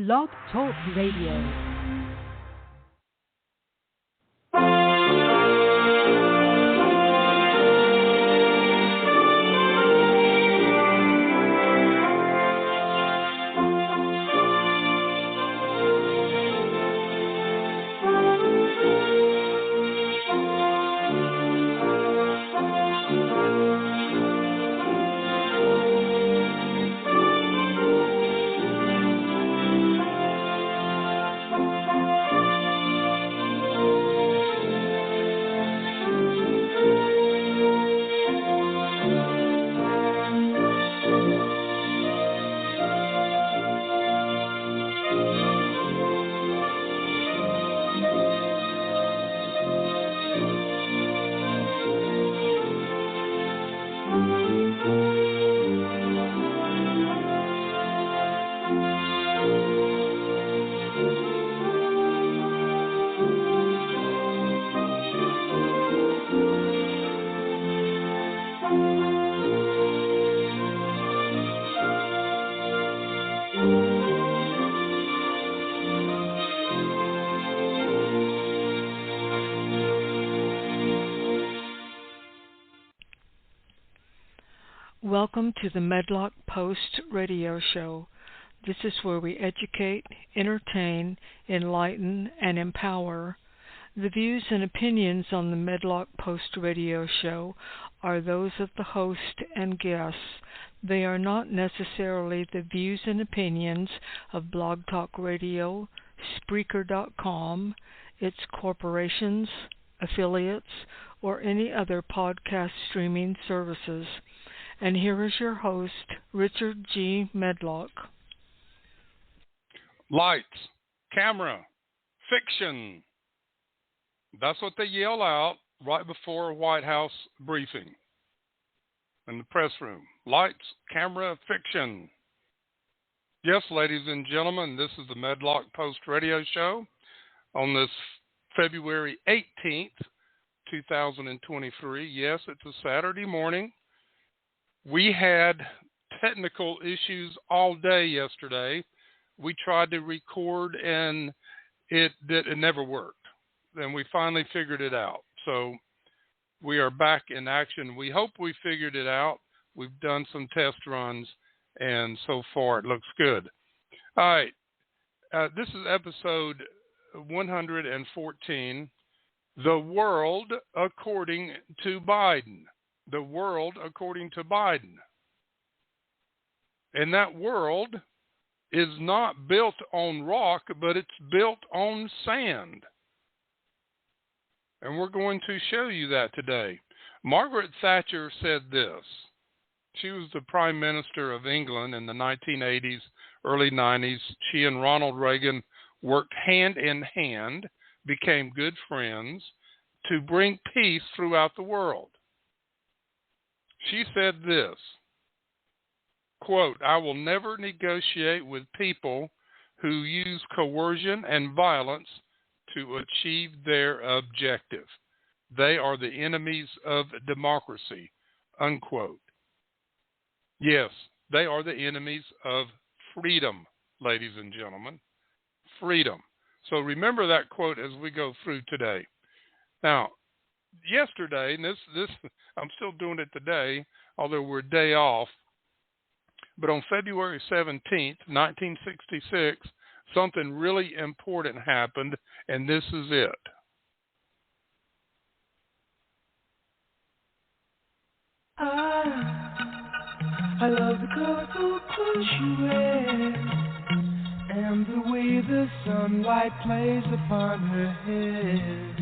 Blog Talk Radio. Welcome to the Medlock Post radio show. This is where we educate, entertain, enlighten, and empower. The views and opinions on the Medlock Post radio show are those of the host and guests. They are not necessarily the views and opinions of Blog Talk Radio, Spreaker.com, its corporations, affiliates, or any other podcast streaming services. And here is your host, Richard G. Medlock. Lights, camera, fiction. That's what they yell out right before a White House briefing in the press room. Lights, camera, fiction. Yes, ladies and gentlemen, this is the Medlock Post radio show on this February 18th, 2023. Yes, it's a Saturday morning. We had technical issues all day yesterday. We tried to record and it never worked. Then we finally figured it out. So we are back in action. We hope we figured it out. We've done some test runs and so far it looks good. All right. This is episode 114, The World According to Biden. The world according to Biden. And that world is not built on rock, but it's built on sand. And we're going to show you that today. Margaret Thatcher said this. She was the Prime Minister of England in the 1980s, early 90s. She and Ronald Reagan worked hand in hand, became good friends to bring peace throughout the world. She said this, quote, "I will never negotiate with people who use coercion and violence to achieve their objective. They are the enemies of democracy," unquote. Yes, they are the enemies of freedom, ladies and gentlemen. Freedom. So remember that quote as we go through today. Now, yesterday, and this I'm still doing it today, although we're a day off, but on February 17th, 1966, something really important happened, and this is it. I love the colorful clothes you wear, and the way the sunlight plays upon her head.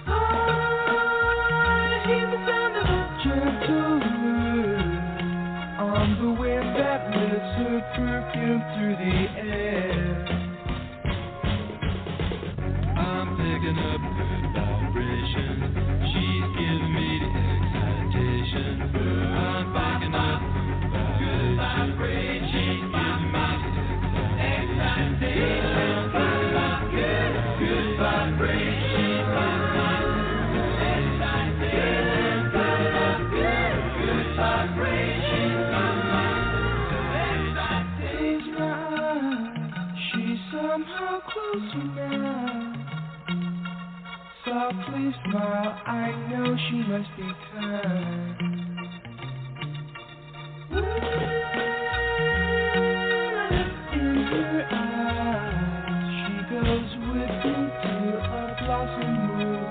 I hear the sound of a gentle word on the wind that lifts her perfume through the air. I'm picking up good vibrations. She's giving me the excitation. I'm picking up good vibrations. She's giving me the excitation. I'm picking up good vibrations. Close my smile, I know she must be kind. In her eyes, she goes with me to a blossom room.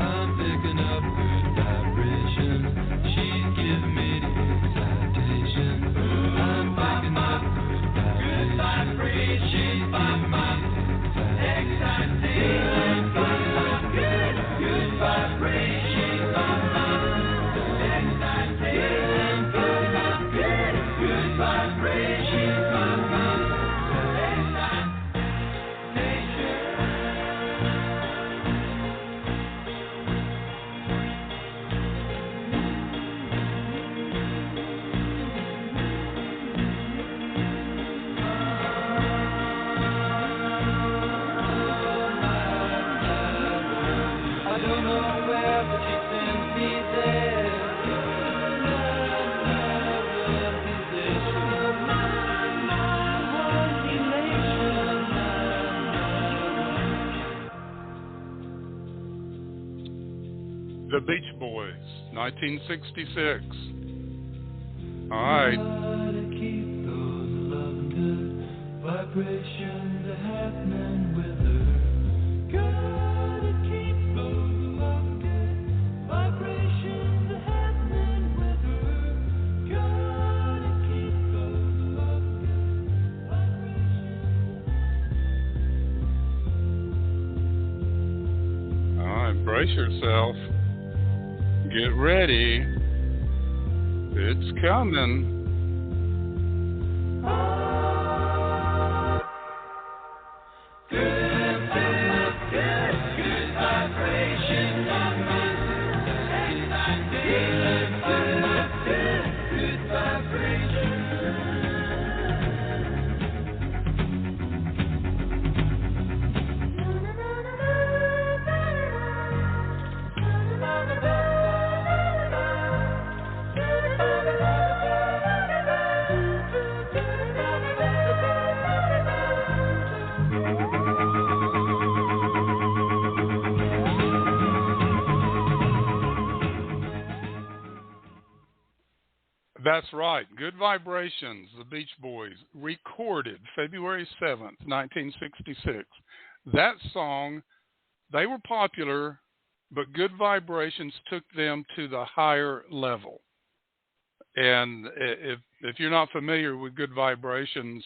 I'm picking up good vibration. She's giving me the excitation. I'm picking up good vibration. She's giving me the excitation. Good vibration. Excitation. Good vibration. The Beach Boys, 1966. All right. Gotta keep those loving good vibrations happening with her. Gotta keep those loving good vibrations happening with her. Gotta keep those loving good vibrations. All right, brace yourself. Get ready. It's coming. That's right. Good Vibrations, the Beach Boys, recorded February 7th, 1966. That song, they were popular, but Good Vibrations took them to the higher level. And if you're not familiar with Good Vibrations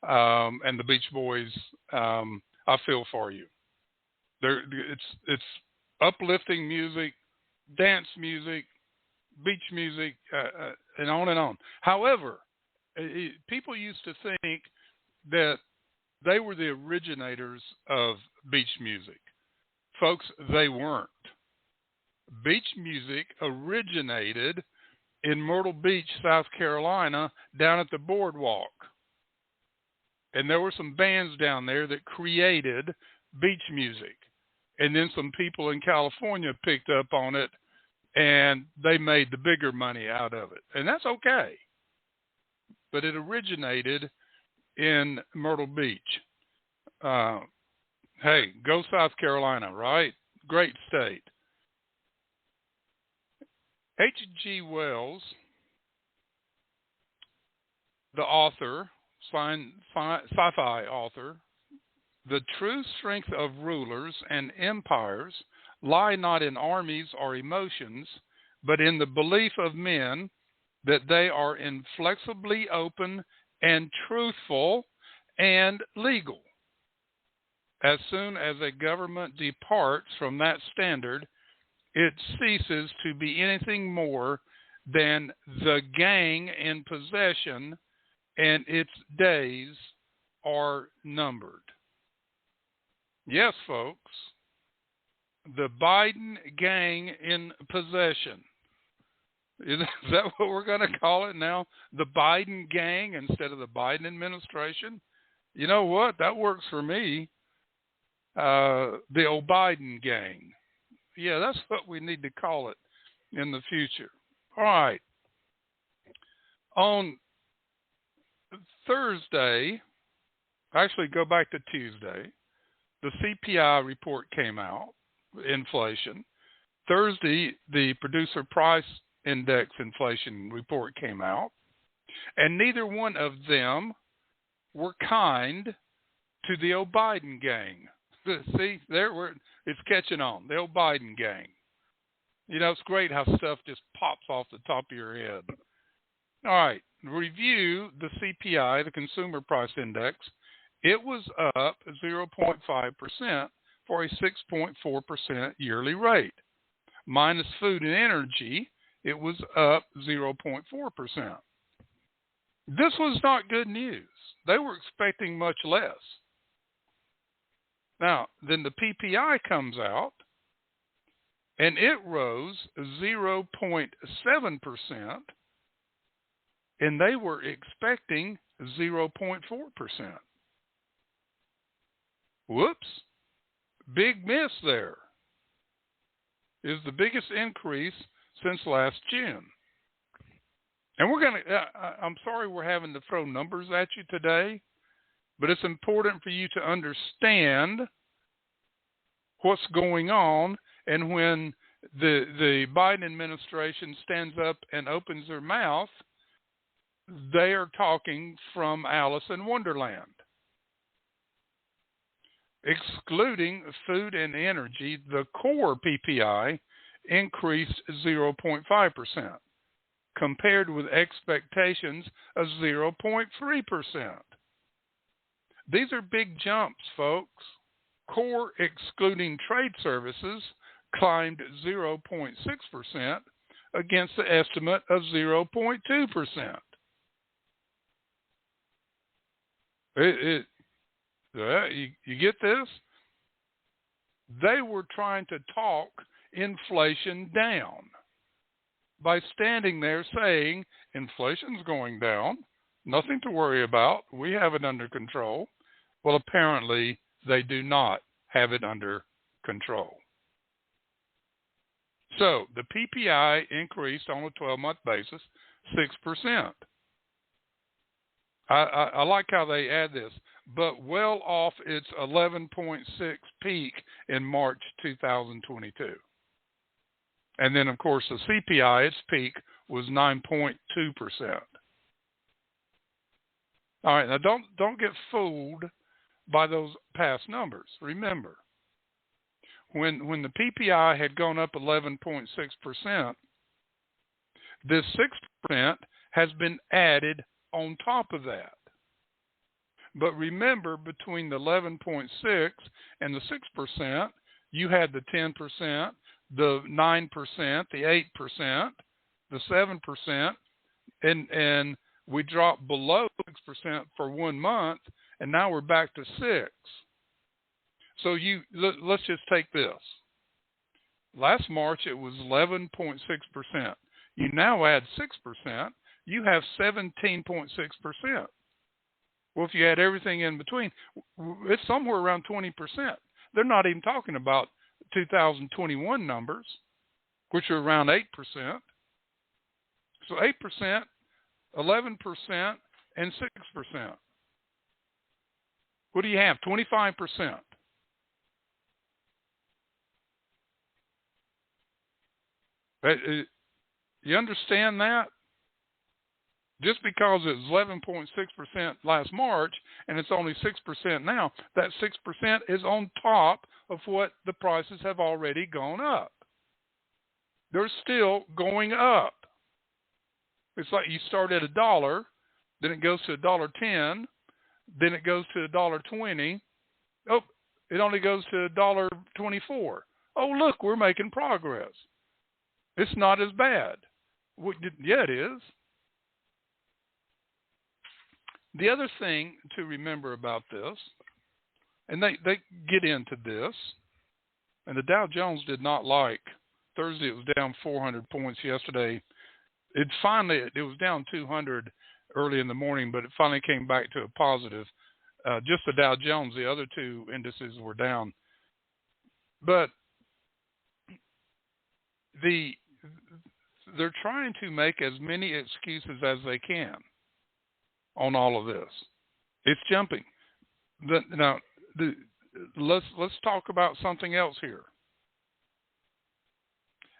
and the Beach Boys, I feel for you. It's uplifting music, dance music, beach music, and on and on. However, people used to think that they were the originators of beach music. Folks, they weren't. Beach music originated in Myrtle Beach, South Carolina, down at the boardwalk. And there were some bands down there that created beach music. And then some people in California picked up on it, and they made the bigger money out of it. And that's okay. But it originated in Myrtle Beach. Hey, go South Carolina, right? Great state. H.G. Wells, the author, sci-fi author, the true strength of rulers and empires lie not in armies or emotions, but in the belief of men that they are inflexibly open and truthful and legal. As soon as a government departs from that standard, it ceases to be anything more than the gang in possession, and its days are numbered. Yes, folks. The Biden gang in possession. Is that what we're going to call it now? The Biden gang instead of the Biden administration? You know what? That works for me. The O'Biden gang. Yeah, that's what we need to call it in the future. All right. On Thursday, actually go back to Tuesday, the CPI report came out, inflation. Thursday, the producer price index inflation report came out, and neither one of them were kind to the old Biden gang. See, it's catching on. The old Biden gang. You know, it's great how stuff just pops off the top of your head. All right, review the CPI, the Consumer Price Index. It was up 0.5% for a 6.4% yearly rate. Minus food and energy, it was up 0.4%. This was not good news. They were expecting much less. Now, then the PPI comes out, and it rose 0.7%, and they were expecting 0.4%. Whoops. Big miss there. Is the biggest increase since last June. And we're going to, I'm sorry we're having to throw numbers at you today, but it's important for you to understand what's going on. And when the Biden administration stands up and opens their mouth, they are talking from Alice in Wonderland. Excluding food and energy, the core PPI increased 0.5%, compared with expectations of 0.3%. These are big jumps, folks. Core excluding trade services climbed 0.6% against the estimate of 0.2%. You get this? They were trying to talk inflation down by standing there saying inflation's going down, nothing to worry about, we have it under control. Well, apparently they do not have it under control. So the PPI increased on a 12-month basis 6%. I like how they add this, but well off its 11.6 peak in March 2022. And then, of course, the CPI, its peak was 9.2%. All right, now don't get fooled by those past numbers. Remember, when the PPI had gone up 11.6%, this 6% has been added on top of that. But remember, between the 11.6 and the 6%, you had the 10%, the 9%, the 8%, the 7%, and we dropped below 6% for 1 month, and now we're back to 6. So let's just take this. Last March it was 11.6%. You now add 6%, you have 17.6%. Well, if you add everything in between, it's somewhere around 20%. They're not even talking about 2021 numbers, which are around 8%. So 8%, 11%, and 6%. What do you have? 25%. You understand that? Just because it was 11.6% last March and it's only 6% now, that 6% is on top of what the prices have already gone up. They're still going up. It's like you start at $1, then it goes to $1.10, then it goes to $1.20. Oh, it only goes to $1.24. Oh, look, we're making progress. It's not as bad. Yeah, it is. The other thing to remember about this, and they get into this, and the Dow Jones did not like, Thursday it was down 400 points yesterday. It was down 200 early in the morning, but it finally came back to a positive. Just the Dow Jones, the other two indices were down. But they're trying to make as many excuses as they can on all of this. It's jumping. let's talk about something else here.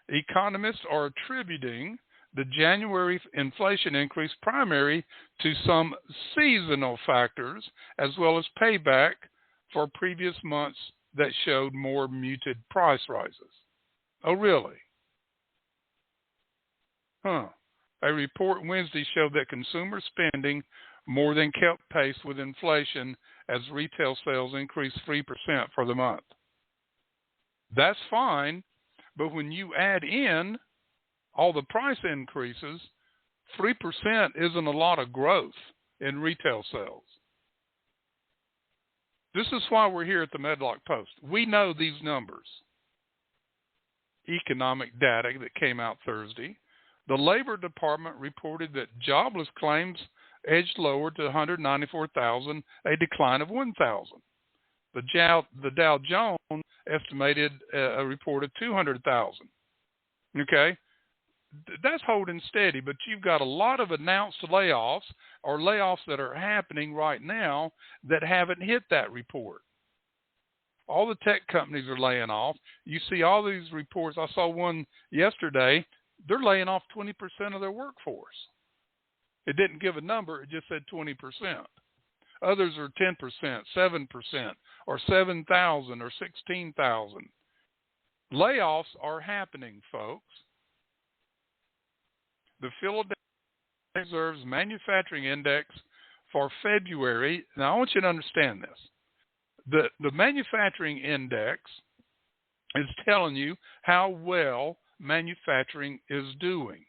Economists are attributing the January inflation increase primarily to some seasonal factors as well as payback for previous months that showed more muted price rises. Oh, really? Huh. A report Wednesday showed that consumer spending more than kept pace with inflation as retail sales increased 3% for the month. That's fine, but when you add in all the price increases, 3% isn't a lot of growth in retail sales. This is why we're here at the Medlock Post. We know these numbers. Economic data that came out Thursday. The Labor Department reported that jobless claims edged lower to 194,000, a decline of 1,000. The Dow Jones estimated a report of 200,000. Okay? That's holding steady, but you've got a lot of announced layoffs or layoffs that are happening right now that haven't hit that report. All the tech companies are laying off. You see all these reports. I saw one yesterday. They're laying off 20% of their workforce. It didn't give a number. It just said 20%. Others are 10%, 7%, or 7,000 or 16,000. Layoffs are happening, folks. The Philadelphia Reserve's manufacturing index for February, now I want you to understand this. The manufacturing index is telling you how well manufacturing is doing.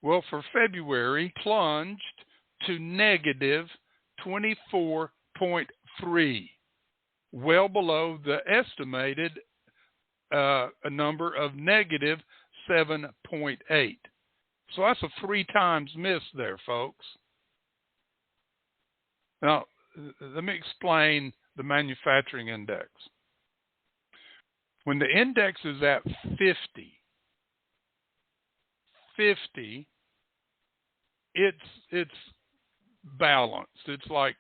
Well, for February, plunged to negative 24.3, well below the estimated a number of negative 7.8. So that's a 3 times miss there, folks. Now, let me explain the manufacturing index. When the index is at 50, it's balanced. It's like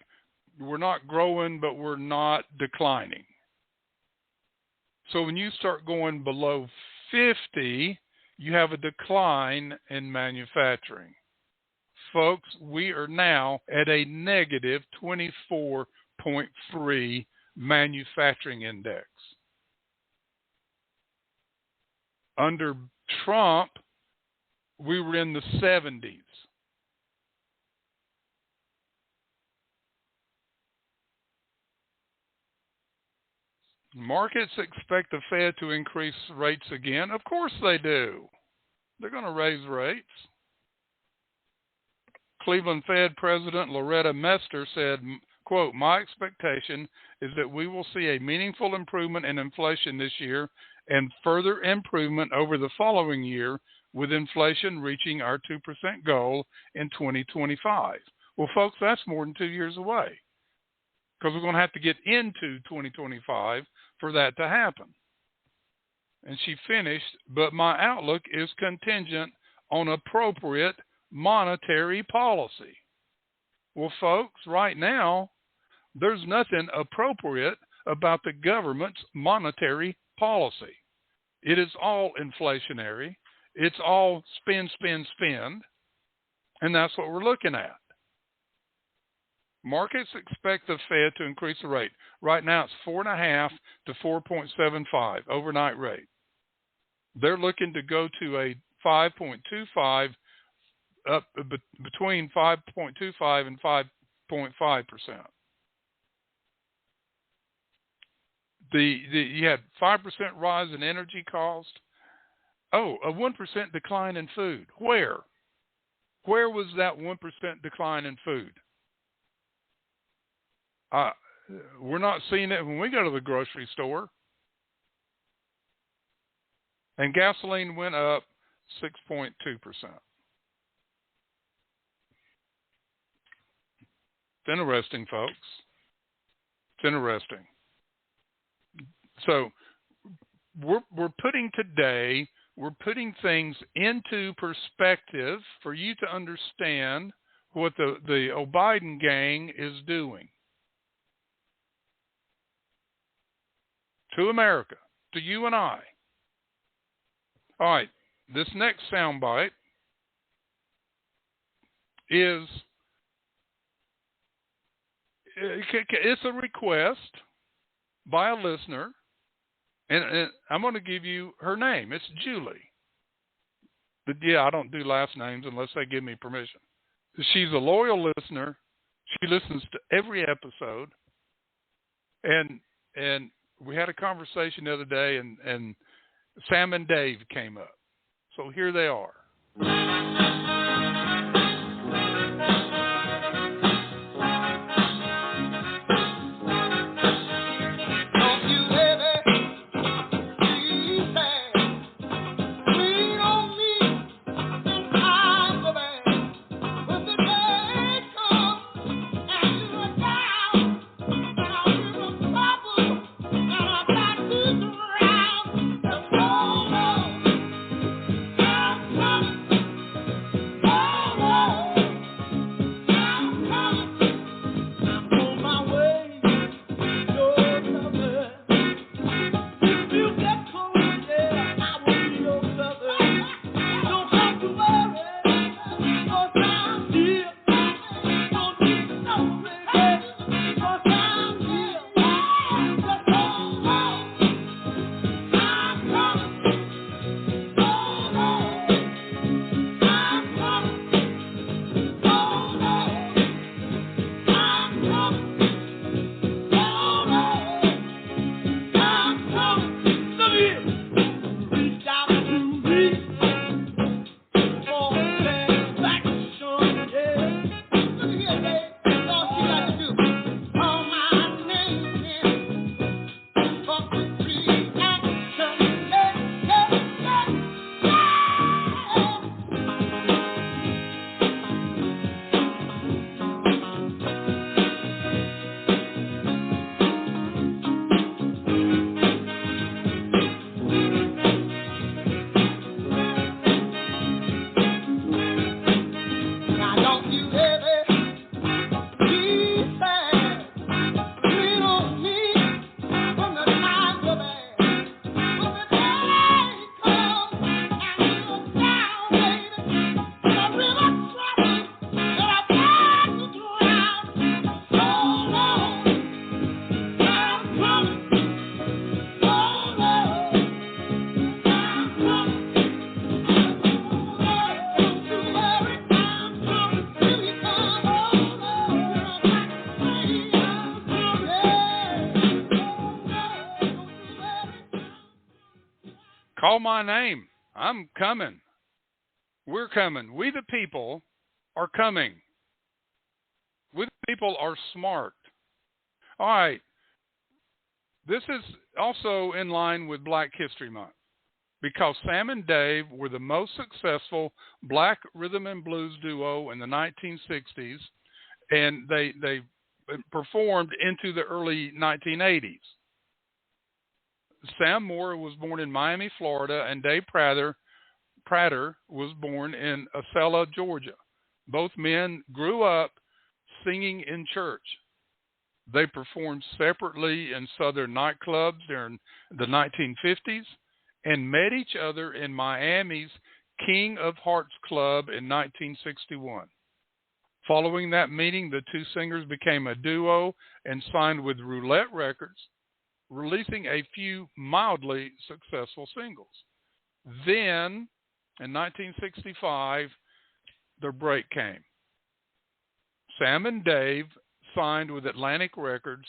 we're not growing, but we're not declining. So when you start going below 50, you have a decline in manufacturing. Folks, we are now at a negative 24.3 manufacturing index. Under Trump, we were in the 70s. Markets expect the Fed to increase rates again. Of course they do. They're going to raise rates. Cleveland Fed President Loretta Mester said, quote, "My expectation is that we will see a meaningful improvement in inflation this year and further improvement over the following year, with inflation reaching our 2% goal in 2025. Well, folks, that's more than 2 years away, because we're going to have to get into 2025 for that to happen. And she finished, but my outlook is contingent on appropriate monetary policy. Well, folks, right now, there's nothing appropriate about the government's monetary policy. It is all inflationary. It's all spend, spend, spend. And that's what we're looking at. Markets expect the Fed to increase the rate. Right now, it's 4.5 to 4.75 overnight rate. They're looking to go to a 5.25, up between 5.25 and 5.5%. You had 5% rise in energy cost. Oh, a 1% decline in food. Where? Where was that 1% decline in food? We're not seeing it when we go to the grocery store. And gasoline went up 6.2%. It's interesting, folks. It's interesting. So we're putting things into perspective for you to understand what the Biden gang is doing. to America, to you and I. All right, this next soundbite is, it's a request by a listener, and I'm going to give you her name. It's Julie. But yeah, I don't do last names unless they give me permission. She's a loyal listener. She listens to every episode, and we had a conversation the other day, and Sam and Dave came up. So here they are. Call my name. I'm coming. We're coming. We the people are coming. We the people are smart. All right. This is also in line with Black History Month because Sam and Dave were the most successful black rhythm and blues duo in the 1960s, and they performed into the early 1980s. Sam Moore was born in Miami, Florida, and Dave Prater was born in Acela, Georgia. Both men grew up singing in church. They performed separately in southern nightclubs during the 1950s and met each other in Miami's King of Hearts Club in 1961. Following that meeting, the two singers became a duo and signed with Roulette Records, releasing a few mildly successful singles. Then, in 1965, the break came. Sam and Dave signed with Atlantic Records,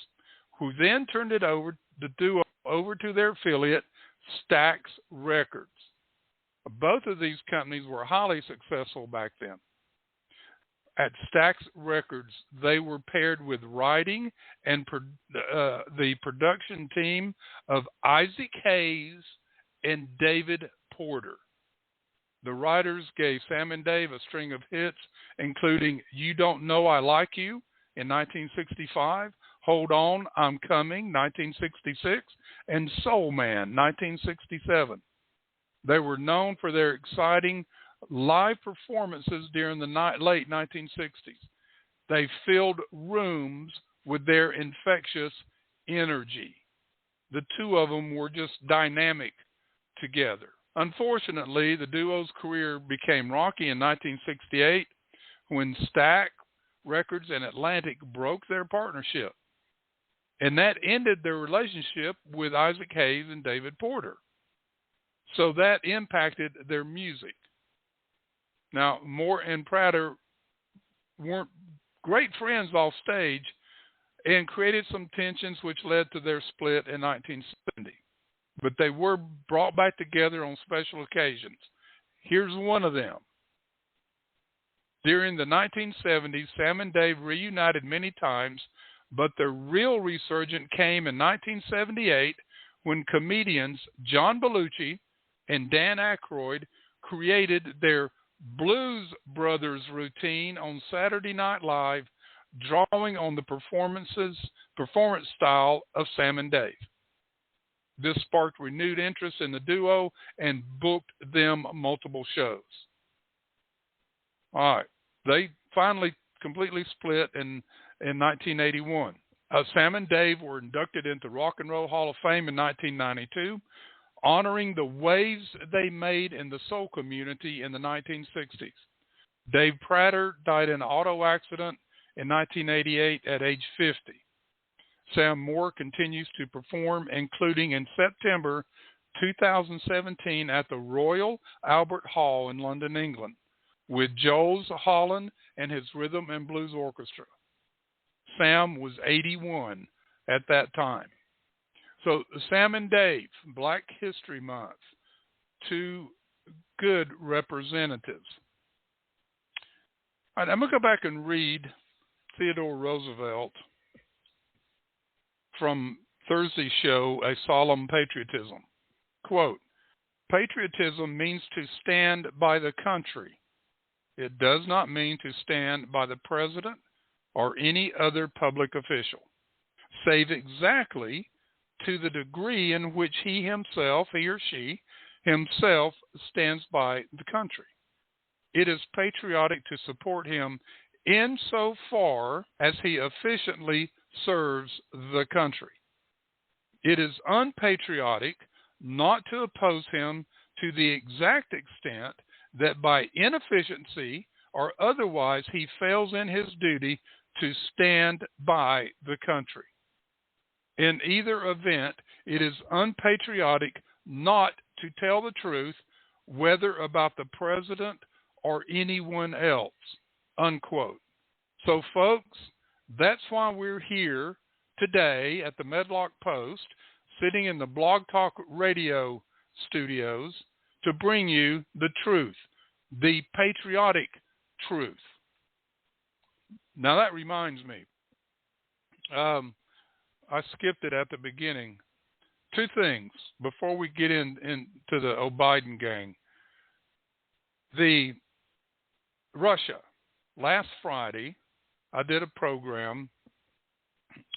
who then turned the duo over to their affiliate, Stax Records. Both of these companies were highly successful back then. At Stax Records, they were paired with writing and the production team of Isaac Hayes and David Porter. The writers gave Sam and Dave a string of hits, including You Don't Know I Like You in 1965, Hold On, I'm Coming, 1966, and Soul Man, 1967. They were known for their exciting live performances during the late 1960s. They filled rooms with their infectious energy. the two of them were just dynamic together. Unfortunately, the duo's career became rocky in 1968 when Stax Records and Atlantic broke their partnership. And that ended their relationship with Isaac Hayes and David Porter. So that impacted their music. Now, Moore and Prater weren't great friends off stage and created some tensions which led to their split in 1970. But they were brought back together on special occasions. Here's one of them. During the 1970s, Sam and Dave reunited many times, but their real resurgence came in 1978 when comedians John Belushi and Dan Aykroyd created their Blues Brothers routine on Saturday Night Live, drawing on the performance style of Sam and Dave. This sparked renewed interest in the duo and booked them multiple shows. All right. They finally completely split in 1981. Sam and Dave were inducted into Rock and Roll Hall of Fame in 1992, honoring the waves they made in the soul community in the 1960s. Dave Prater died in an auto accident in 1988 at age 50. Sam Moore continues to perform, including in September 2017 at the Royal Albert Hall in London, England, with Jules Holland and his Rhythm and Blues Orchestra. Sam was 81 at that time. So Sam and Dave, Black History Month, two good representatives. All right, I'm going to go back and read Theodore Roosevelt from Thursday's show, A Solemn Patriotism. Quote, "Patriotism means to stand by the country. It does not mean to stand by the president or any other public official, save exactly to the degree in which he or she himself stands by the country. It is patriotic to support him insofar as he efficiently serves the country. It is unpatriotic not to oppose him to the exact extent that by inefficiency or otherwise he fails in his duty to stand by the country. In either event, it is unpatriotic not to tell the truth, whether about the president or anyone else," unquote. So, folks, that's why we're here today at the Medlock Post, sitting in the Blog Talk Radio studios, to bring you the truth, the patriotic truth. Now, that reminds me, I skipped it at the beginning. Two things before we get into the O'Biden gang. The Russia. Last Friday, I did a program,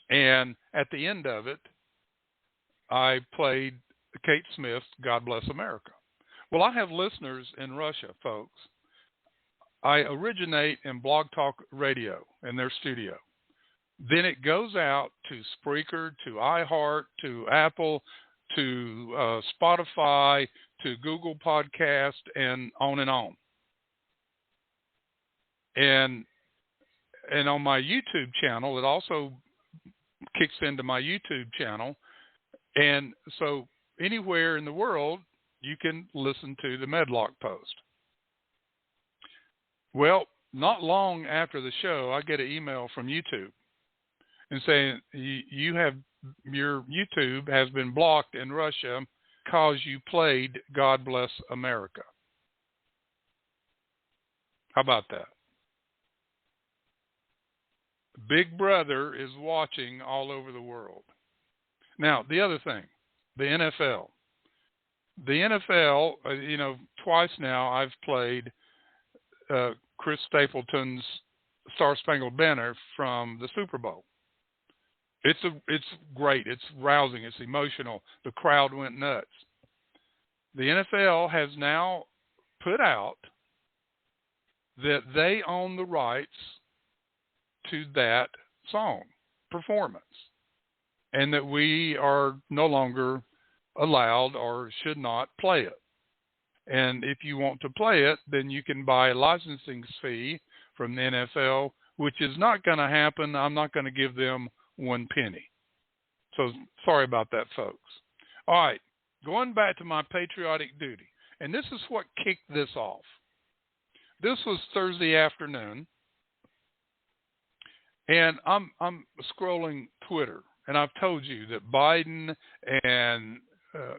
and at the end of it, I played Kate Smith's God Bless America. Well, I have listeners in Russia, folks. I originate in Blog Talk Radio in their studio. Then it goes out to Spreaker, to iHeart, to Apple, to Spotify, to Google Podcast, and on and on. And on my YouTube channel, it also kicks into my YouTube channel. And so anywhere in the world, you can listen to the Medlock Post. Well, not long after the show, I get an email from YouTube and saying your YouTube has been blocked in Russia because you played God Bless America. How about that? Big Brother is watching all over the world. Now, the other thing, the NFL. The NFL, twice now I've played Chris Stapleton's Star Spangled Banner from the Super Bowl. It's great. It's rousing. It's emotional. The crowd went nuts. The NFL has now put out that they own the rights to that song performance. and that we are no longer allowed or should not play it. And if you want to play it, then you can buy a licensing fee from the NFL, which is not going to happen. I'm not going to give them one penny. So sorry about that, folks. All right, going back to my patriotic duty. And this is what kicked this off. This was Thursday afternoon, and I'm scrolling Twitter, and I've told you that Biden and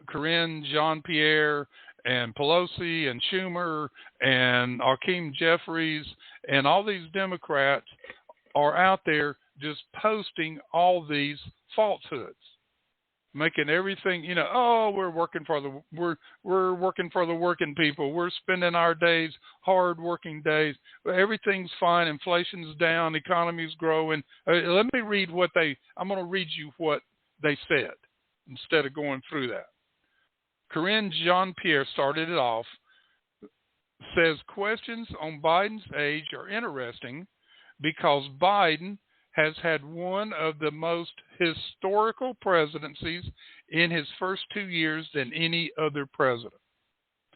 Corinne Jean-Pierre and Pelosi and Schumer and Hakeem Jeffries and all these Democrats are out there just posting all these falsehoods, making everything, we're working for the working people. We're spending our days, hard working days. Everything's fine. Inflation's down. Economy's growing. Let me read I'm going to read you what they said instead of going through that. Corinne Jean-Pierre started it off, says questions on Biden's age are interesting because Biden has had one of the most historical presidencies in his first 2 years than any other president.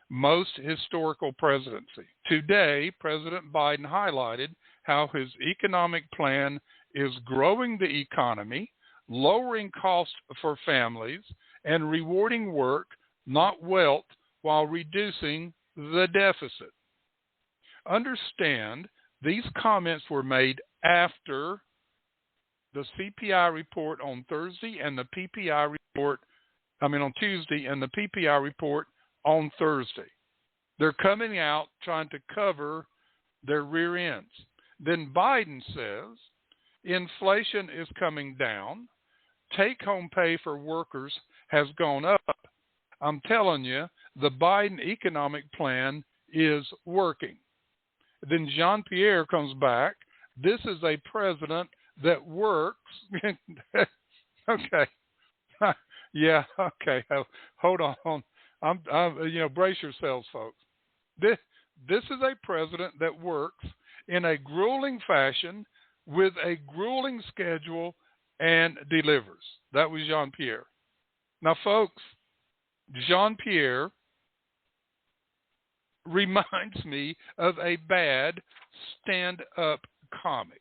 Most historical presidency. Today, President Biden highlighted how his economic plan is growing the economy, lowering costs for families, and rewarding work, not wealth, while reducing the deficit. Understand, these comments were made after the CPI report on Thursday and the PPI report, on Tuesday, and the PPI report on Thursday. They're coming out trying to cover their rear ends. Then Biden says inflation is coming down. Take-home pay for workers has gone up. I'm telling you, the Biden economic plan is working. Then Jean-Pierre comes back. This is a president that works. Okay. Yeah, okay. Hold on. I'm brace yourselves, folks. This is a president that works in a grueling fashion with a grueling schedule and delivers. That was Jean-Pierre. Now, folks, Jean-Pierre reminds me of a bad stand-up comic.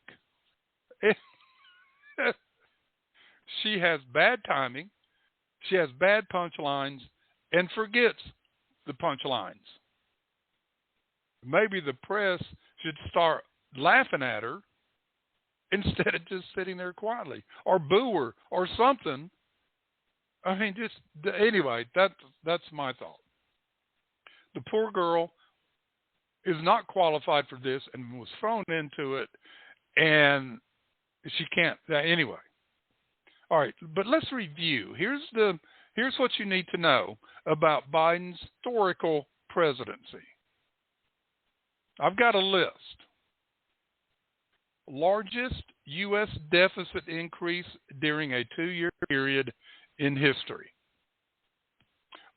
She has bad timing, she has bad punchlines, and forgets the punchlines. Maybe the press should start laughing at her instead of just sitting there quietly, or boo her, or something. Anyway, that's my thought. The poor girl is not qualified for this and was thrown into it, and she can't. Anyway. All right, but let's review. Here's what you need to know about Biden's historical presidency. I've got a list. Largest U.S. deficit increase during a 2-year period in history.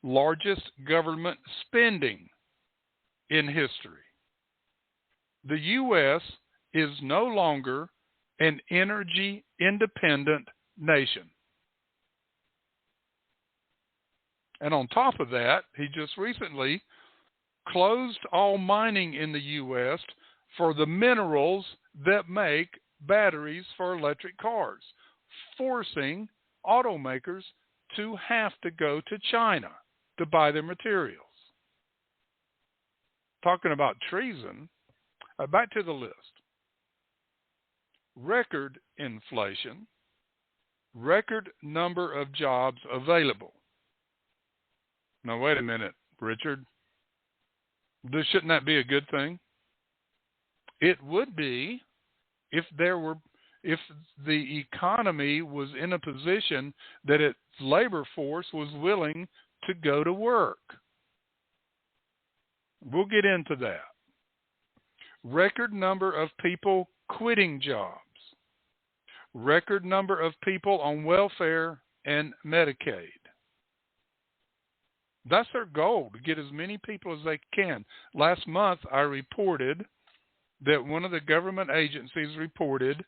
Largest government spending in history. The U.S. is no longer an energy independent nation. And on top of that, he just recently closed all mining in the U.S. for the minerals that make batteries for electric cars, forcing automakers to have to go to China to buy their materials. Talking about treason, back to the list. Record inflation, record number of jobs available. Now, wait a minute, Richard. Shouldn't that be a good thing? It would be if the economy was in a position that its labor force was willing to go to work. We'll get into that. Record number of people quitting jobs. Record number of people on welfare and Medicaid. That's their goal, to get as many people as they can. Last month, I reported that one of the government agencies reported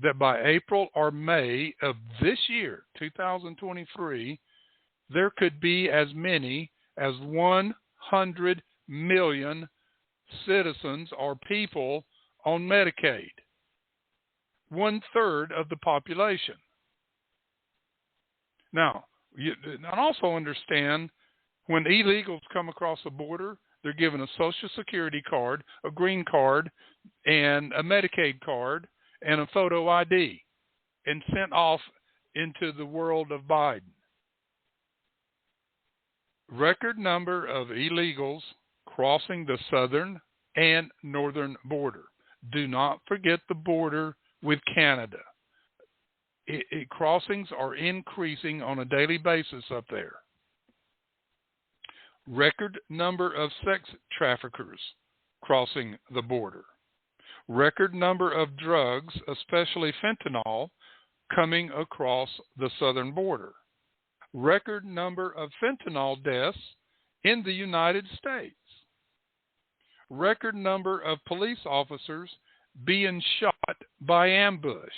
that by April or May of this year, 2023, there could be as many as 100 million citizens or people on Medicaid. 1/3 of the population. Now, I also understand when illegals come across the border, they're given a Social Security card, a green card, and a Medicaid card, and a photo ID, and sent off into the world of Biden. Record number of illegals crossing the southern and northern border. Do not forget the border with Canada. Crossings are increasing on a daily basis up there. Record number of sex traffickers crossing the border. Record number of drugs, especially fentanyl, coming across the southern border. Record number of fentanyl deaths in the United States. Record number of police officers being shot by ambush.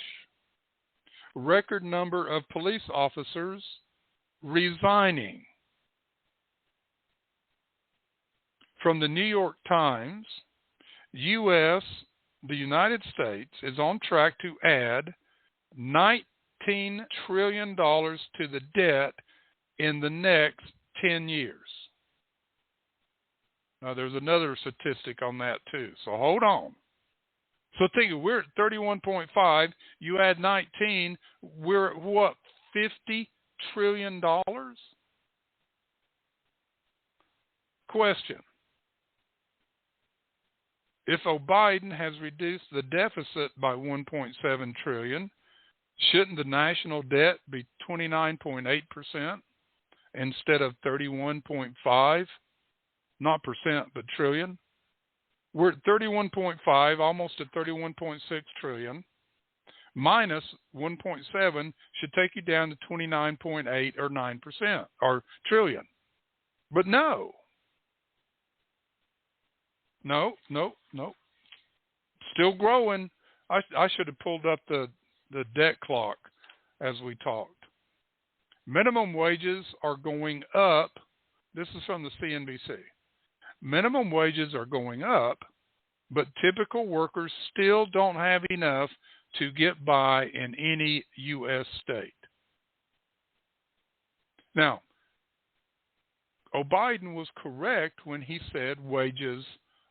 Record number of police officers resigning. From the New York Times, the United States is on track to add $19 trillion to the debt in the next 10 years. Now, there's another statistic on that, too, so hold on. So think, we're at 31.5, you add 19, we're at what, $50 trillion? Question. If Biden has reduced the deficit by $1.7 trillion, shouldn't the national debt be 29.8% instead of 31.5%? Not percent, but trillion. We're at 31.5, almost at 31.6 trillion. Minus 1.7 should take you down to 29.8 or 9% or trillion. But no. Still growing. I should have pulled up the debt clock as we talked. Minimum wages are going up. This is from the CNBC. Minimum wages are going up, but typical workers still don't have enough to get by in any U.S. state. Now, Biden was correct when he said wages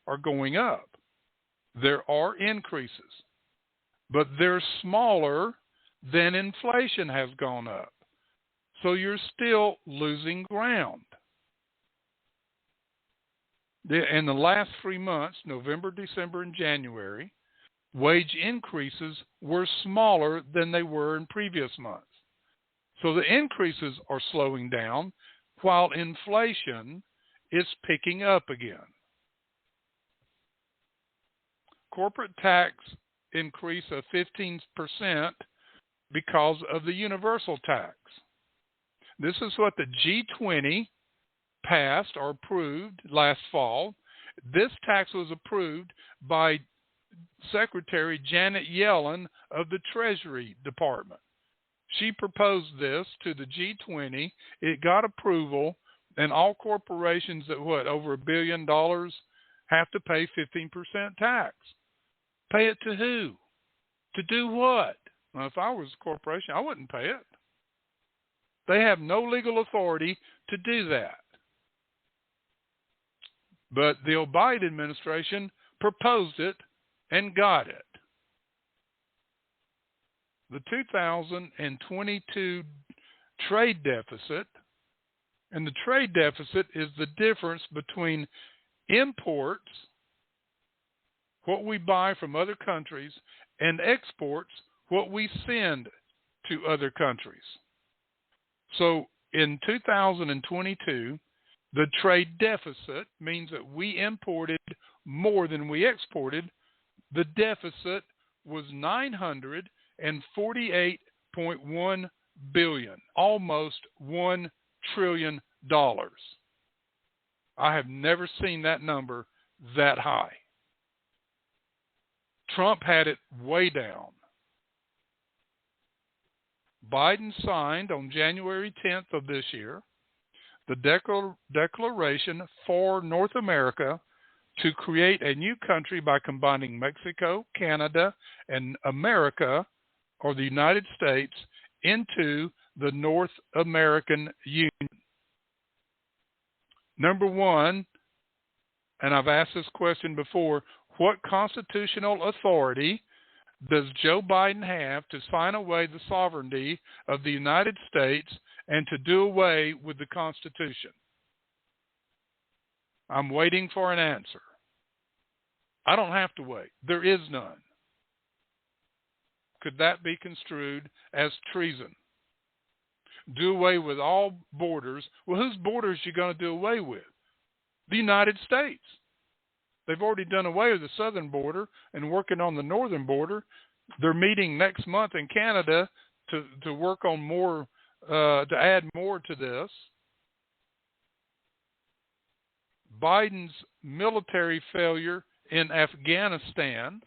are going up. There are increases, but they're smaller than inflation has gone up. So you're still losing ground. In the last 3 months, November, December, and January, wage increases were smaller than they were in previous months. So the increases are slowing down while inflation is picking up again. Corporate tax increase of 15% because of the universal tax. This is what the G20 passed or approved last fall. This tax was approved by Secretary Janet Yellen of the Treasury Department. She proposed this to the G20. It got approval, and all corporations that, over $1 billion have to pay 15% tax. Pay it to who? To do what? Well, if I was a corporation, I wouldn't pay it. They have no legal authority to do that. But the Biden administration proposed it and got it. The 2022 trade deficit, and the trade deficit is the difference between imports, what we buy from other countries, and exports, what we send to other countries. So in 2022, the trade deficit means that we imported more than we exported. The deficit was $948.1 billion, almost $1 trillion. I have never seen that number that high. Trump had it way down. Biden signed on January 10th of this year the Declaration for North America to create a new country by combining Mexico, Canada, and America, or the United States, into the North American Union. Number one, and I've asked this question before, what constitutional authority does Joe Biden have to sign away the sovereignty of the United States and to do away with the Constitution? I'm waiting for an answer. I don't have to wait. There is none. Could that be construed as treason? Do away with all borders. Well, whose borders are you going to do away with? The United States. They've already done away with the southern border and working on the northern border. They're meeting next month in Canada to work on more, to add more to this. Biden's military failure in Afghanistan,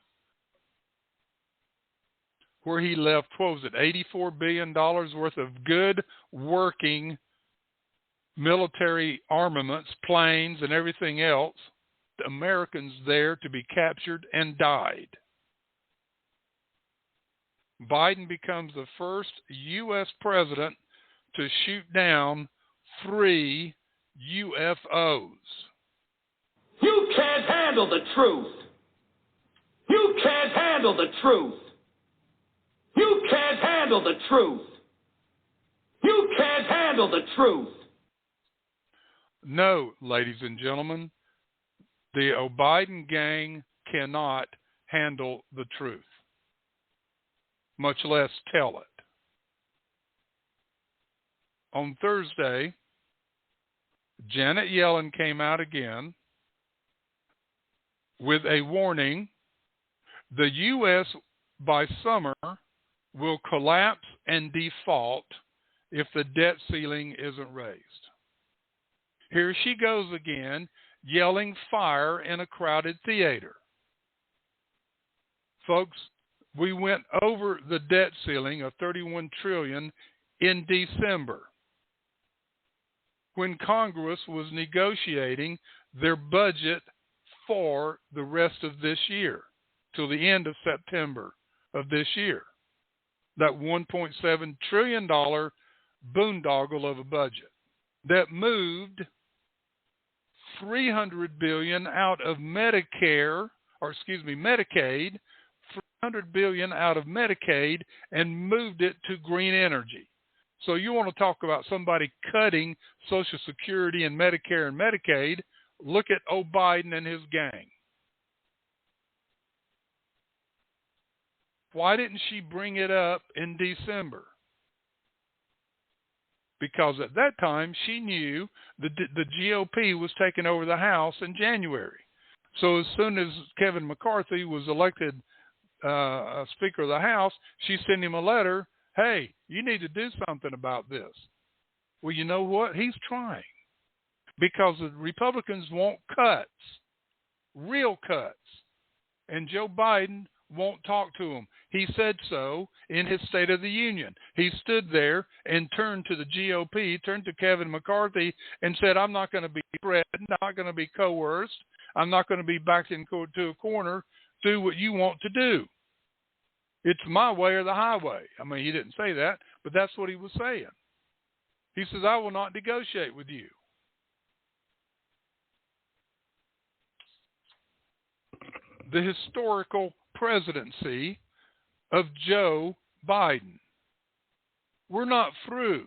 where he left, what was it, $84 billion worth of good working military armaments, planes, and everything else, the Americans there to be captured and died. Biden becomes the first U.S. president to shoot down 3 UFOs. You can't handle the truth. You can't handle the truth. You can't handle the truth. You can't handle the truth. No, ladies and gentlemen, the Biden gang cannot handle the truth, much less tell it. On Thursday, Janet Yellen came out again with a warning: the U.S. by summer will collapse and default if the debt ceiling isn't raised. Here she goes again, yelling fire in a crowded theater. Folks, we went over the debt ceiling of $31 trillion in December, when Congress was negotiating their budget for the rest of this year, till the end of September of this year. That $1.7 trillion boondoggle of a budget that moved $300 billion out of Medicaid, $300 billion out of Medicaid, and moved it to green energy. So you want to talk about somebody cutting Social Security and Medicare and Medicaid? Look at Biden and his gang. Why didn't she bring it up in December? Because at that time she knew the GOP was taking over the House in January. So as soon as Kevin McCarthy was elected Speaker of the House, she sent him a letter. Hey, you need to do something about this. Well, you know what? He's trying, because the Republicans want cuts, real cuts, and Joe Biden won't talk to them. He said so in his State of the Union. He stood there and turned to the GOP, turned to Kevin McCarthy, and said, I'm not going to be threatened, I'm not going to be coerced, I'm not going to be backed into a corner. Do what you want to do. It's my way or the highway. I mean, he didn't say that, but that's what he was saying. He says, I will not negotiate with you. The historical presidency of Joe Biden. We're not through.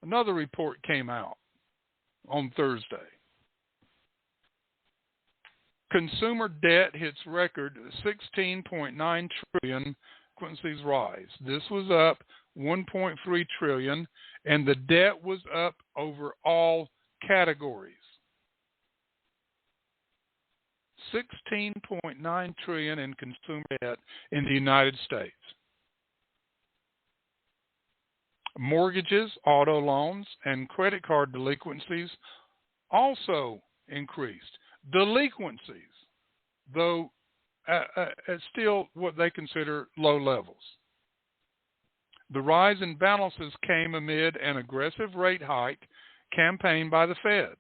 Another report came out on Thursday. Consumer debt hits record 16.9 trillion. Delinquencies rise. This was up 1.3 trillion, and the debt was up over all categories. 16.9 trillion in consumer debt in the United States. Mortgages, auto loans, and credit card delinquencies also increased. Delinquencies, though at still what they consider low levels. The rise in balances came amid an aggressive rate hike campaign by the Fed.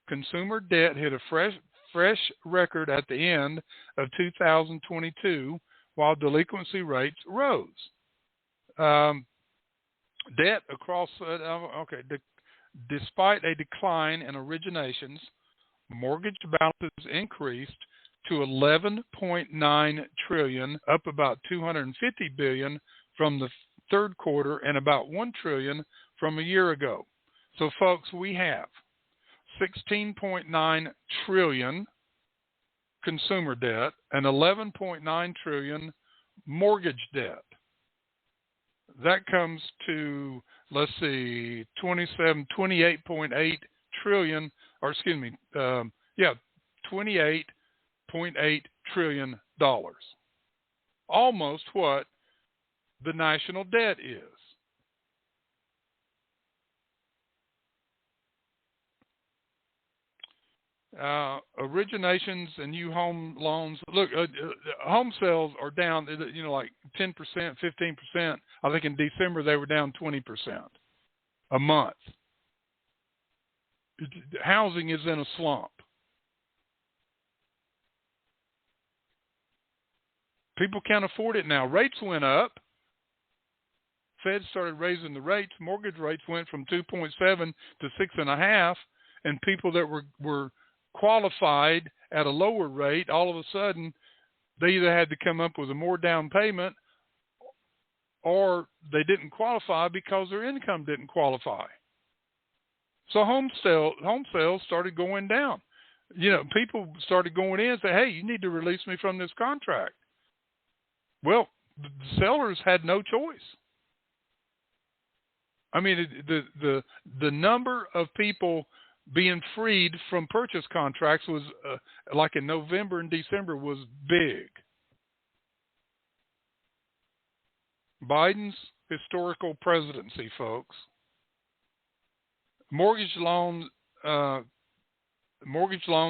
Consumer debt hit a fresh record at the end of 2022, while delinquency rates rose. Debt across despite a decline in originations, mortgage balances increased to $11.9 trillion, up about $250 billion from the third quarter and about $1 trillion from a year ago. So, folks, we have $16.9 trillion consumer debt and $11.9 trillion mortgage debt. That comes to, let's see, 28.8 trillion, or excuse me, $28.8 trillion. Almost what the national debt is. Originations and new home loans. Look, home sales are down, like 10%, 15%. I think in December they were down 20% a month. Housing is in a slump. People can't afford it now. Rates went up. Fed started raising the rates. Mortgage rates went from 2.7 to 6.5, and people that were qualified at a lower rate, all of a sudden, they either had to come up with a more down payment or they didn't qualify because their income didn't qualify. So home sales started going down. People started going in and say, hey, you need to release me from this contract. Well, the sellers had no choice. I mean, the number of people being freed from purchase contracts was, like in November and December, was big. Biden's historical presidency, folks. Mortgage loans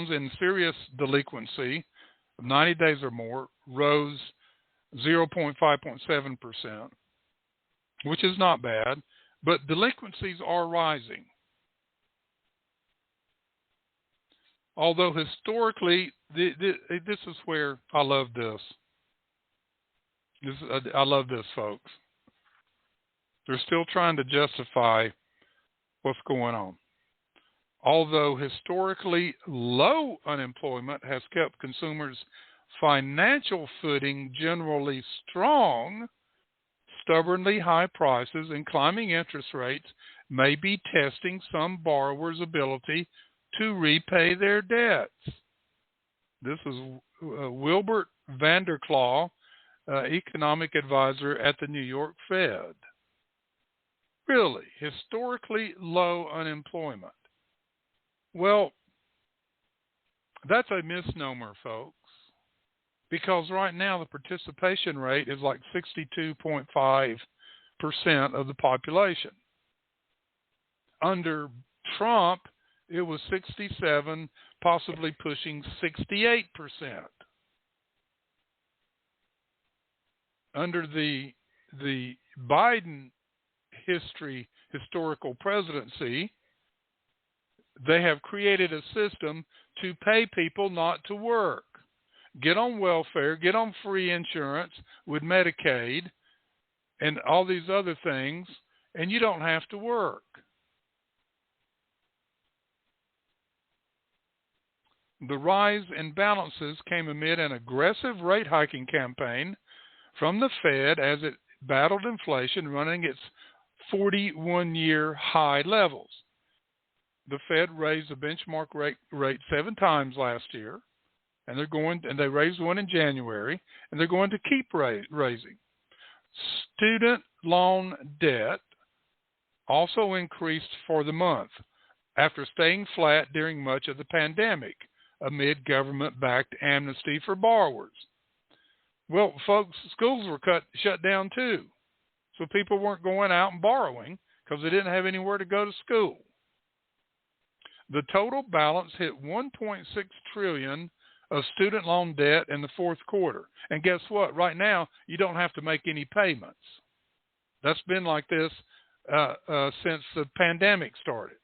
in serious delinquency, 90 days or more, rose 5.7%, which is not bad, but delinquencies are rising. Although historically, this is where I love this. I love this, folks. They're still trying to justify what's going on. Although historically low unemployment has kept consumers' financial footing generally strong, stubbornly high prices and climbing interest rates may be testing some borrowers' ability to repay their debts. This is Wilbert Vanderklaw, economic advisor at the New York Fed. Really, historically low unemployment. Well, that's a misnomer, folks, because right now the participation rate is like 62.5% of the population. Under Trump, it was 67, possibly pushing 68%. Under the Biden historical presidency, they have created a system to pay people not to work. Get on welfare, get on free insurance with Medicaid and all these other things, and you don't have to work. The rise in balances came amid an aggressive rate hiking campaign from the Fed as it battled inflation, running its 41-year high levels. The Fed raised the benchmark rate 7 times last year, and they raised one in January, and they're going to keep raising. Student loan debt also increased for the month after staying flat during much of the pandemic amid government-backed amnesty for borrowers. Well, folks, schools were shut down too, so people weren't going out and borrowing because they didn't have anywhere to go to school. The total balance hit $1.6 trillion of student loan debt in the fourth quarter. And guess what? Right now, you don't have to make any payments. That's been like this since the pandemic started.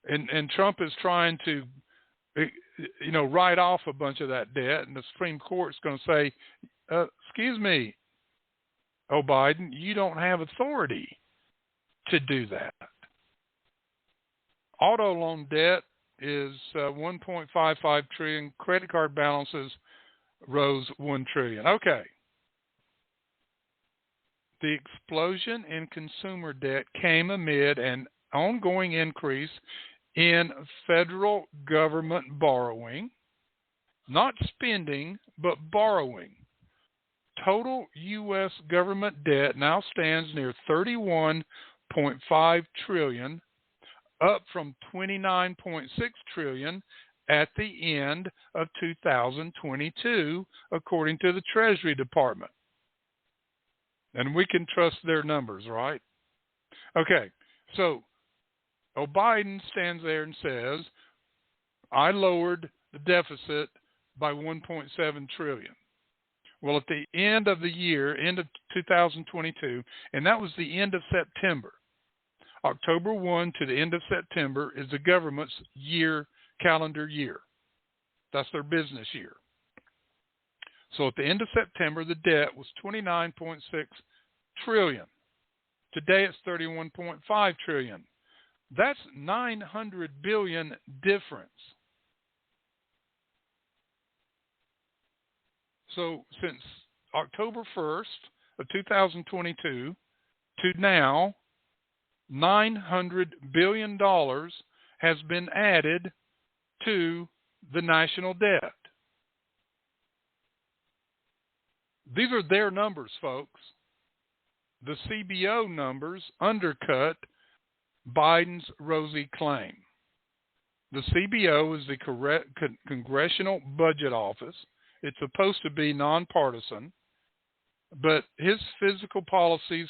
And Trump is trying to, write off a bunch of that debt, and the Supreme Court's going to say, excuse me, Biden, you don't have authority to do that. Auto loan debt is $1.55 trillion. Credit card balances rose $1 trillion. Okay. The explosion in consumer debt came amid an ongoing increase in federal government borrowing, not spending, but borrowing. Total U.S. government debt now stands near $31.5 trillion, up from $29.6 trillion at the end of 2022, according to the Treasury Department. And we can trust their numbers, right? Okay, so Biden stands there and says, I lowered the deficit by $1.7 trillion. Well, at the end of the year, end of 2022, and that was the end of September. October 1 to the end of September is the government's calendar year. That's their business year. So at the end of September, the debt was $29.6 trillion. Today it's $31.5 trillion. That's $900 billion difference. So since October 1st of 2022 to now, $900 billion has been added to the national debt. These are their numbers, folks. The CBO numbers undercut Biden's rosy claim. The CBO is the Congressional Budget Office. It's supposed to be nonpartisan, but his fiscal policies,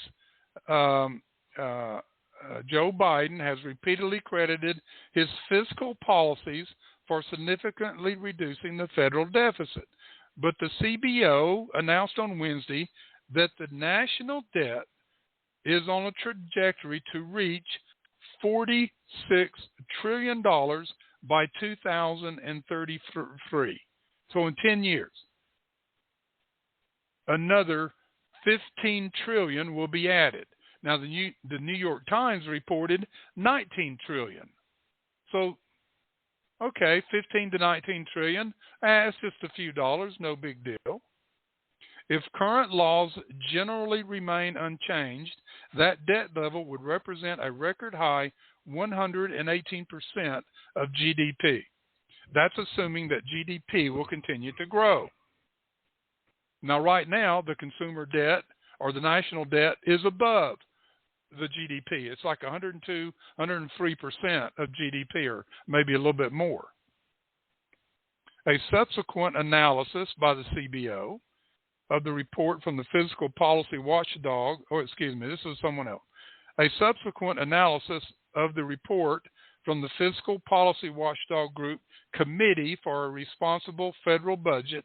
Joe Biden has repeatedly credited his fiscal policies for significantly reducing the federal deficit. But the CBO announced on Wednesday that the national debt is on a trajectory to reach $46 trillion by 2033. So in 10 years, another $15 trillion will be added. Now, the New York Times reported $19 trillion. So, okay, 15 to 19 trillion. It's just a few dollars, no big deal. If current laws generally remain unchanged, that debt level would represent a record high 118% of GDP. That's assuming that GDP will continue to grow. Now, right now, the consumer debt or the national debt is above the GDP. It's like 102, 103% of GDP, or maybe a little bit more. A subsequent analysis by the CBO of the report from the Fiscal Policy Watchdog, this is someone else. A subsequent analysis of the report from the Fiscal Policy Watchdog Group Committee for a Responsible Federal Budget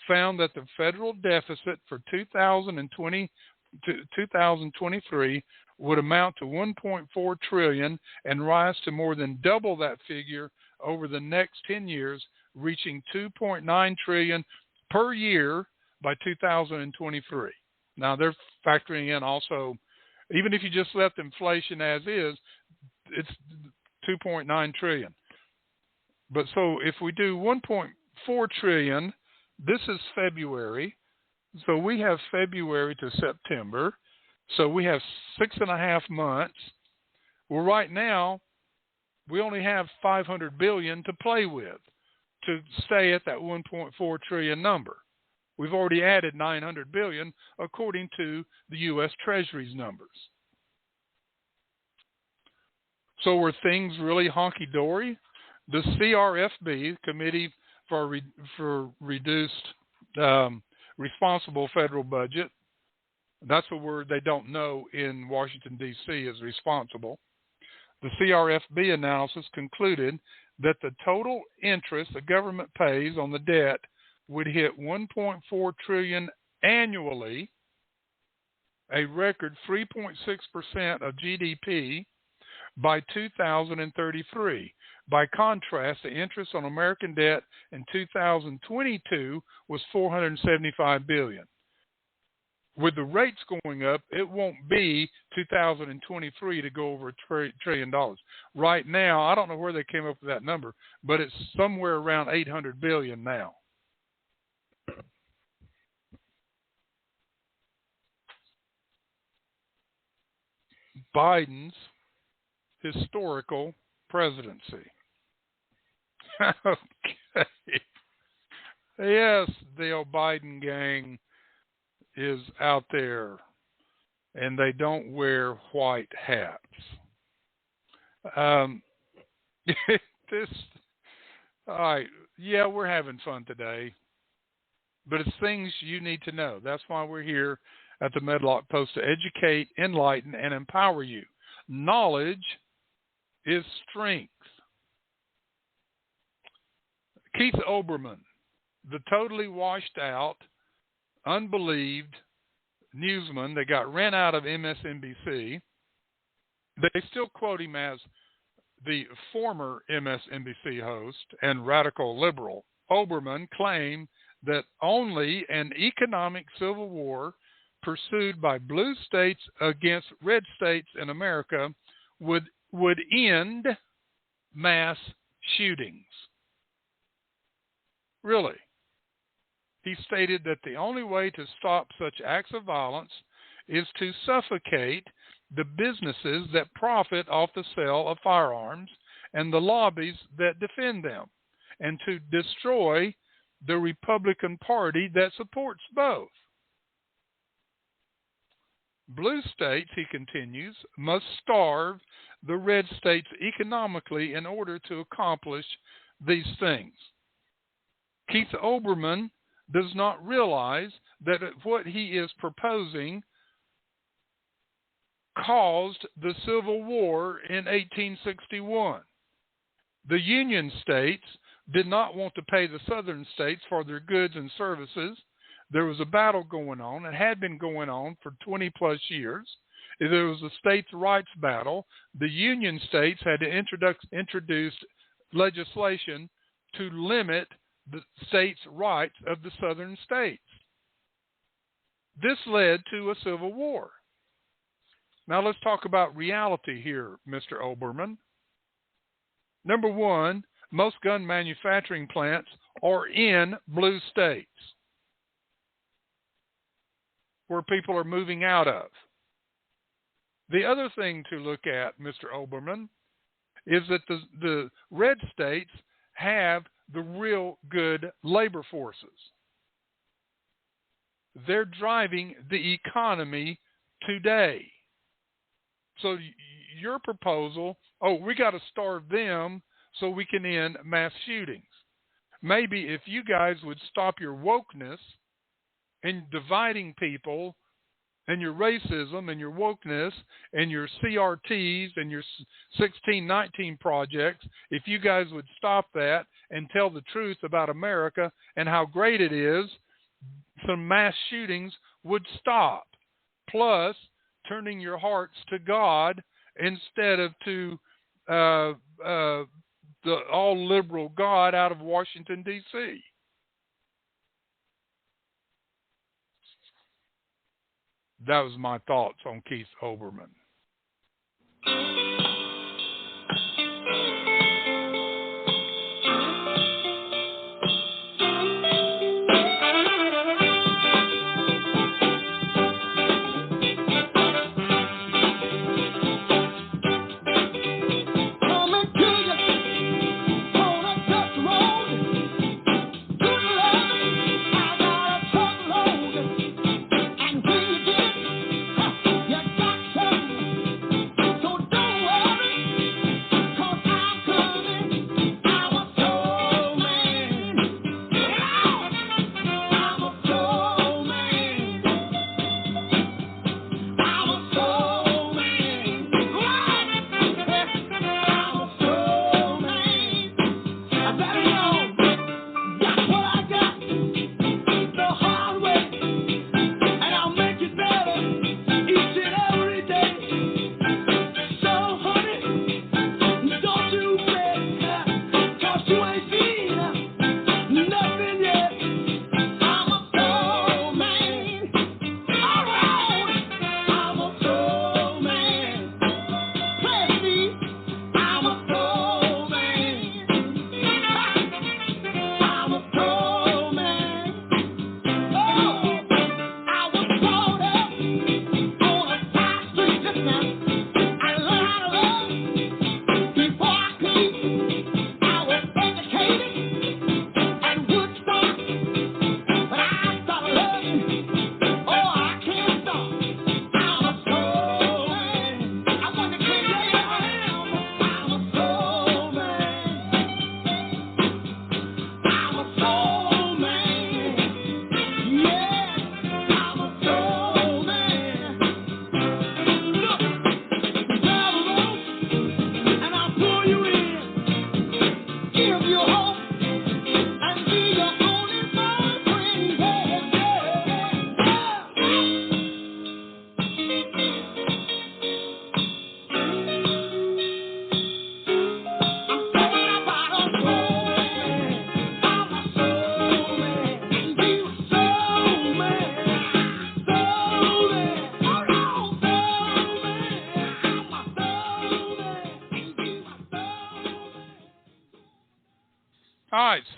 found that the federal deficit for 2023 would amount to $1.4 trillion and rise to more than double that figure over the next 10 years, reaching $2.9 trillion per year by 2023. Now, they're factoring in also, even if you just left inflation as is, it's $2.9 trillion. But so if we do $1.4 trillion, this is February. So we have February to September. So we have 6.5 months. Well, right now, we only have $500 billion to play with to stay at that $1.4 trillion number. We've already added $900 billion according to the U.S. Treasury's numbers. So were things really honky-dory? The CRFB, Committee for Reduced Responsible Federal Budget, that's a word they don't know in Washington, D.C. is responsible. The CRFB analysis concluded that the total interest the government pays on the debt would hit $1.4 trillion annually a record 3.6% of GDP by 2033. By contrast, the interest on American debt in 2022 was $475 billion. With the rates going up, it won't be 2023 to go over $1 trillion. Right now, I don't know where they came up with that number, but it's somewhere around $800 billion now. Biden's historical presidency. Okay. Yes, the old Biden gang is out there, and they don't wear white hats. This, all right, yeah, we're having fun today, but it's things you need to know. That's why we're here at the Medlock Post, to educate, enlighten, and empower you. Knowledge is strength. Keith Olbermann, the totally washed out, unbelieved newsman that got ran out of MSNBC. They still quote him as the former MSNBC host and radical liberal. Olbermann claimed that only an economic civil war pursued by blue states against red states in America would end mass shootings. Really. He stated that the only way to stop such acts of violence is to suffocate the businesses that profit off the sale of firearms and the lobbies that defend them, and to destroy the Republican Party that supports both. Blue states, he continues, must starve the red states economically in order to accomplish these things. Keith Olbermann does not realize that what he is proposing caused the Civil War in 1861. The Union states did not want to pay the Southern states for their goods and services. There was a battle going on. It had been going on for 20 plus years. There was a states' rights battle. The Union states had to introduce legislation to limit the states' rights of the Southern states. This led to a civil war. Now let's talk about reality here, Mr. Olbermann. Number one, most gun manufacturing plants are in blue states where people are moving out of. The other thing to look at, Mr. Olbermann, is that the red states have the real good labor forces. They're driving the economy today. So your proposal, we got to starve them so we can end mass shootings. Maybe if you guys would stop your wokeness and dividing people and your racism and your wokeness and your CRTs and your 1619 projects, if you guys would stop that and tell the truth about America and how great it is, some mass shootings would stop. Plus, turning your hearts to God instead of to the all-liberal God out of Washington, D.C. That was my thoughts on Keith Olbermann.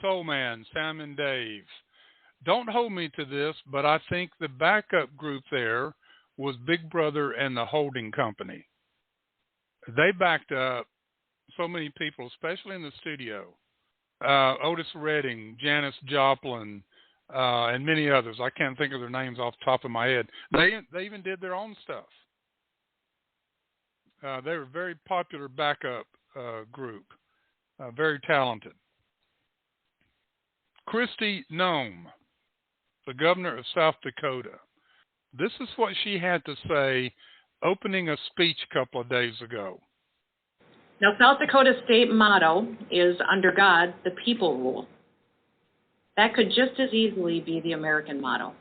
Soul Man, Sam and Dave. Don't hold me to this, but I think the backup group there was Big Brother and the holding company. They backed up so many people, especially in the studio. Otis Redding, Janis Joplin, and many others. I can't think of their names off the top of my head. They even did their own stuff. They were a very popular backup group, very talented. Kristi Noem, the governor of South Dakota. This is what she had to say opening a speech a couple of days ago. Now, South Dakota's state motto is, under God, the people rule. That could just as easily be the American motto.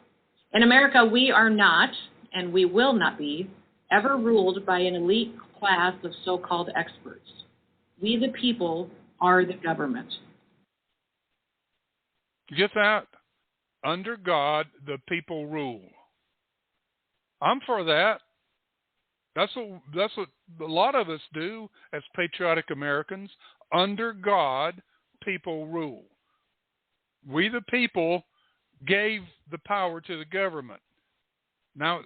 In America, we are not, and we will not be, ever ruled by an elite class of so-called experts. We, the people, are the government. Get that? Under God, the people rule. I'm for that. That's what a lot of us do as patriotic Americans. Under God, people rule. We, the people, gave the power to the government. Now,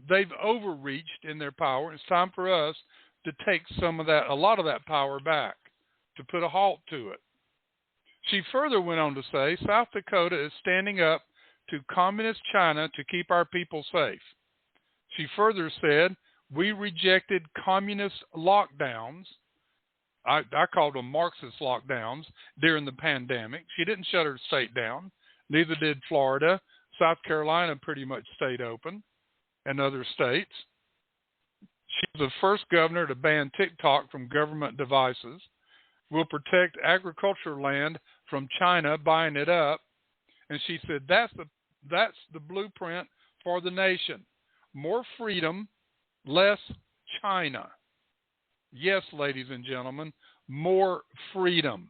they've overreached in their power. It's time for us to take a lot of that power back, to put a halt to it. She further went on to say, South Dakota is standing up to communist China to keep our people safe. She further said, we rejected communist lockdowns. I called them Marxist lockdowns during the pandemic. She didn't shut her state down. Neither did Florida. South Carolina pretty much stayed open, and other states. She's the first governor to ban TikTok from government devices. Will protect agricultural land from China buying it up. And she said that's the blueprint for the nation. More freedom, less China. Yes, ladies and gentlemen, more freedom.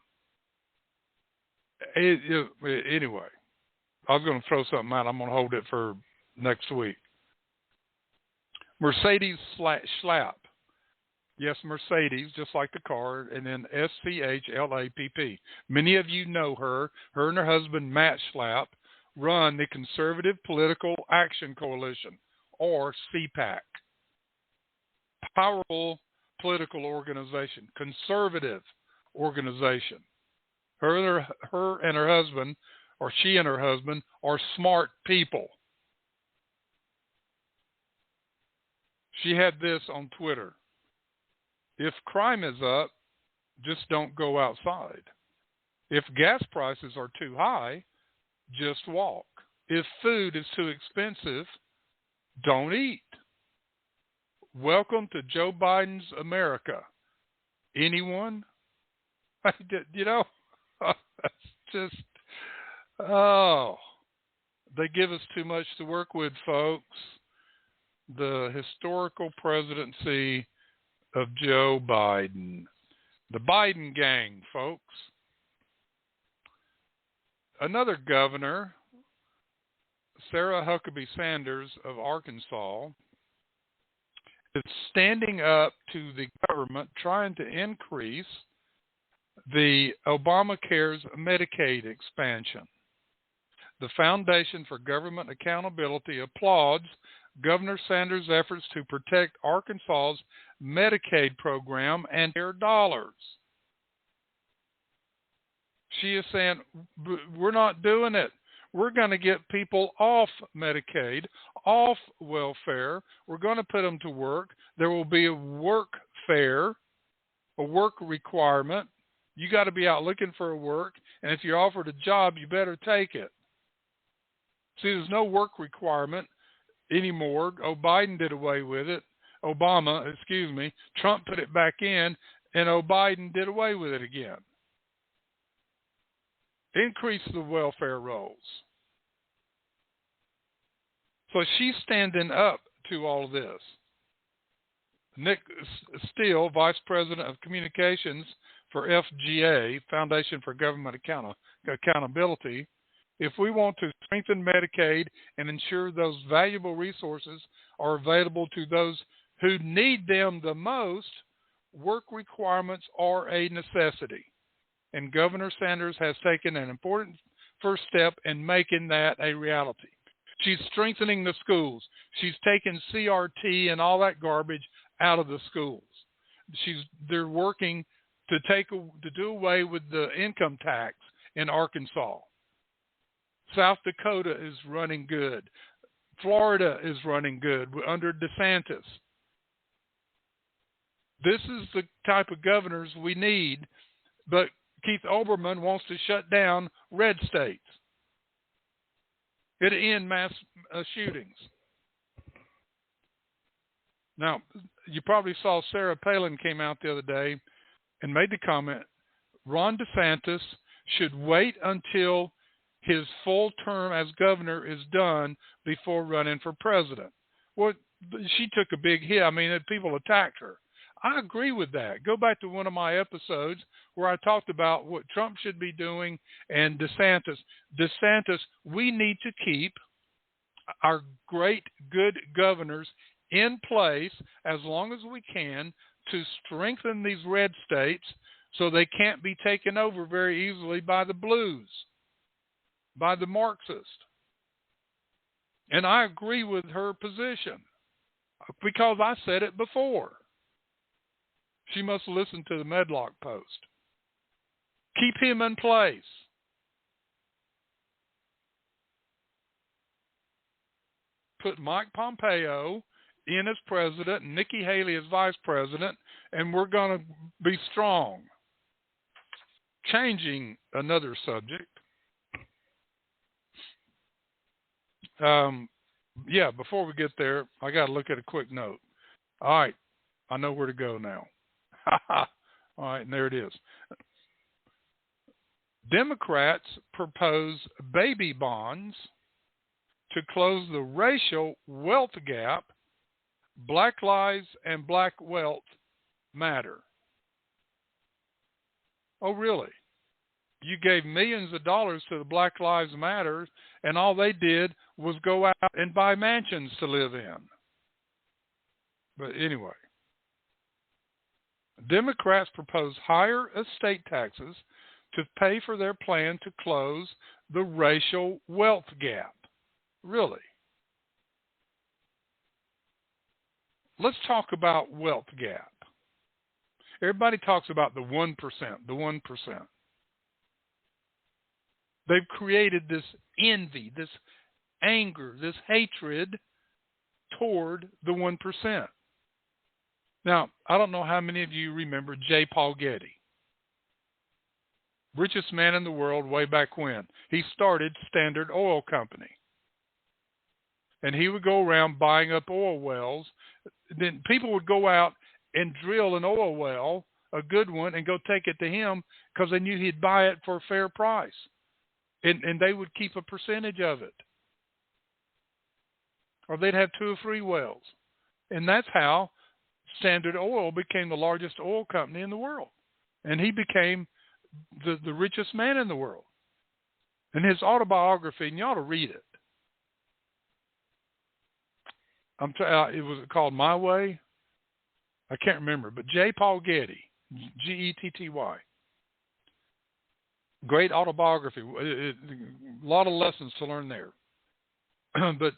Anyway, I was going to throw something out. I'm going to hold it for next week. Mercedes Schlapp. Yes, Mercedes, just like the car, and then SCHLAPP. Many of you know her. Her and her husband, Matt Schlapp, run the Conservative Political Action Coalition, or CPAC. Powerful political organization, conservative organization. Her and her husband, or she and her husband, are smart people. She had this on Twitter. If crime is up, just don't go outside. If gas prices are too high, just walk. If food is too expensive, don't eat. Welcome to Joe Biden's America. Anyone? You know, that's just, they give us too much to work with, folks. The historical presidency of Joe Biden. The Biden gang, folks. Another governor, Sarah Huckabee Sanders of Arkansas, is standing up to the government trying to increase the Obamacare's Medicaid expansion. The Foundation for Government Accountability applauds Governor Sanders' efforts to protect Arkansas's Medicaid program and their dollars. She is saying, we're not doing it. We're going to get people off Medicaid, off welfare. We're going to put them to work. There will be a work fair, a work requirement. You got to be out looking for a work, and if you're offered a job, you better take it. See, there's no work requirement anymore. Biden did away with it. Trump put it back in, and Biden did away with it again. Increase the welfare rolls. So she's standing up to all of this. Nick Steele, Vice President of Communications for FGA, Foundation for Government Accountability, if we want to strengthen Medicaid and ensure those valuable resources are available to those who need them the most, work requirements are a necessity. and Governor Sanders has taken an important first step in making that a reality. She's strengthening the schools. She's taken CRT and all that garbage out of the schools. They're working to do away with the income tax in Arkansas. South Dakota is running good. Florida is running good under DeSantis. This is the type of governors we need, but Keith Olbermann wants to shut down red states. It'll end mass shootings. Now, you probably saw Sarah Palin came out the other day and made the comment, Ron DeSantis should wait until his full term as governor is done before running for president. Well, she took a big hit. I mean, people attacked her. I agree with that. Go back to one of my episodes where I talked about what Trump should be doing and DeSantis. DeSantis, we need to keep our great, good governors in place as long as we can to strengthen these red states so they can't be taken over very easily by the blues, by the Marxists. And I agree with her position because I said it before. She must listen to the Medlock Post. Keep him in place. Put Mike Pompeo in as president and Nikki Haley as vice president, and we're going to be strong. Changing another subject. Before we get there, I got to look at a quick note. All right, I know where to go now. All right, and there it is. Democrats propose baby bonds to close the racial wealth gap. Black lives and black wealth matter. Oh, really? You gave millions of dollars to the Black Lives Matter, and all they did was go out and buy mansions to live in. But anyway, Democrats propose higher estate taxes to pay for their plan to close the racial wealth gap. Really? Let's talk about wealth gap. Everybody talks about the 1%, the 1%. They've created this envy, this anger, this hatred toward the 1%. Now, I don't know how many of you remember J. Paul Getty, richest man in the world way back when. He started Standard Oil Company. And he would go around buying up oil wells. Then people would go out and drill an oil well, a good one, and go take it to him because they knew he'd buy it for a fair price. And they would keep a percentage of it. Or they'd have 2 or 3 wells. And that's how Standard Oil became the largest oil company in the world. And he became the richest man in the world. And his autobiography, and you ought to read it. It was called My Way. I can't remember, but J. Paul Getty, Getty. Great autobiography. A lot of lessons to learn there. But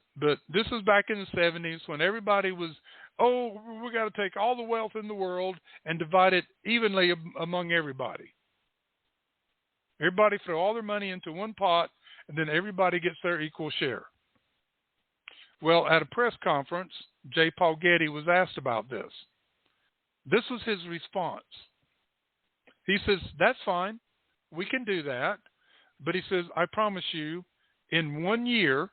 this was back in the 70s when everybody was, we got to take all the wealth in the world and divide it evenly among everybody. Everybody throw all their money into one pot, and then everybody gets their equal share. Well, at a press conference, J. Paul Getty was asked about this. This was his response. He says, that's fine. We can do that. But he says, I promise you, in 1 year,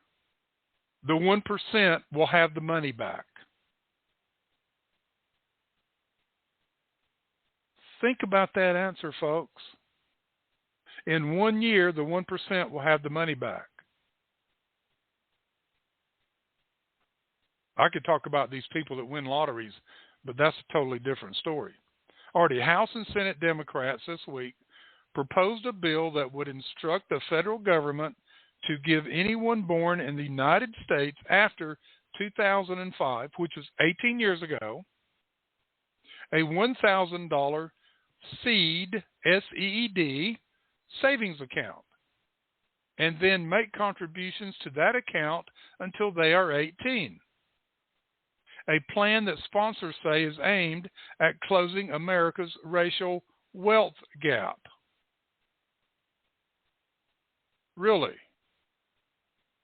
the 1% will have the money back. Think about that answer, folks. In 1 year, the 1% will have the money back. I could talk about these people that win lotteries, but that's a totally different story. Already, House and Senate Democrats this week proposed a bill that would instruct the federal government to give anyone born in the United States after 2005, which was 18 years ago, a $1,000 seed, SEED, savings account, and then make contributions to that account until they are 18. A plan that sponsors say is aimed at closing America's racial wealth gap. Really?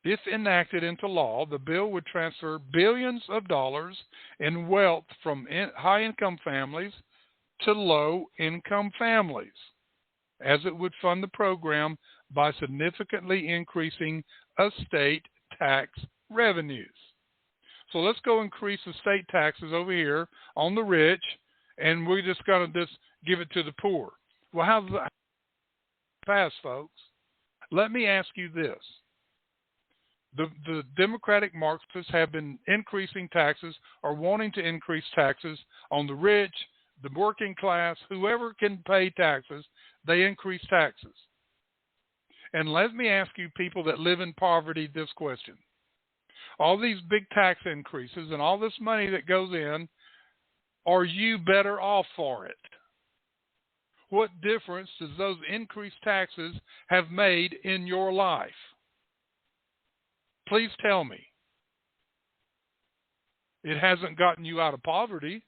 If enacted into law, the bill would transfer billions of dollars in wealth from high-income families to low-income families, as it would fund the program by significantly increasing estate tax revenues. So let's go increase the state taxes over here on the rich, and we're just going to just give it to the poor. Well, how does that pass, folks? Let me ask you this. The Democratic Marxists have been increasing taxes or wanting to increase taxes on the rich, the working class, whoever can pay taxes, they increase taxes. And let me ask you people that live in poverty this question. All these big tax increases and all this money that goes in, are you better off for it? What difference does those increased taxes have made in your life? Please tell me. It hasn't gotten you out of poverty.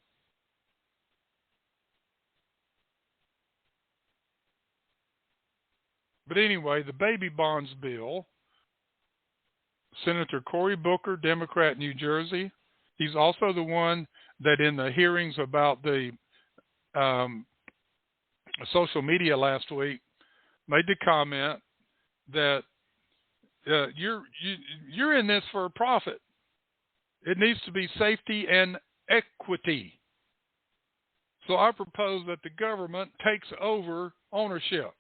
But anyway, the baby bonds bill, Senator Cory Booker, Democrat, New Jersey, he's also the one that in the hearings about the social media last week made the comment that you're in this for a profit. It needs to be safety and equity. So I propose that the government takes over ownership.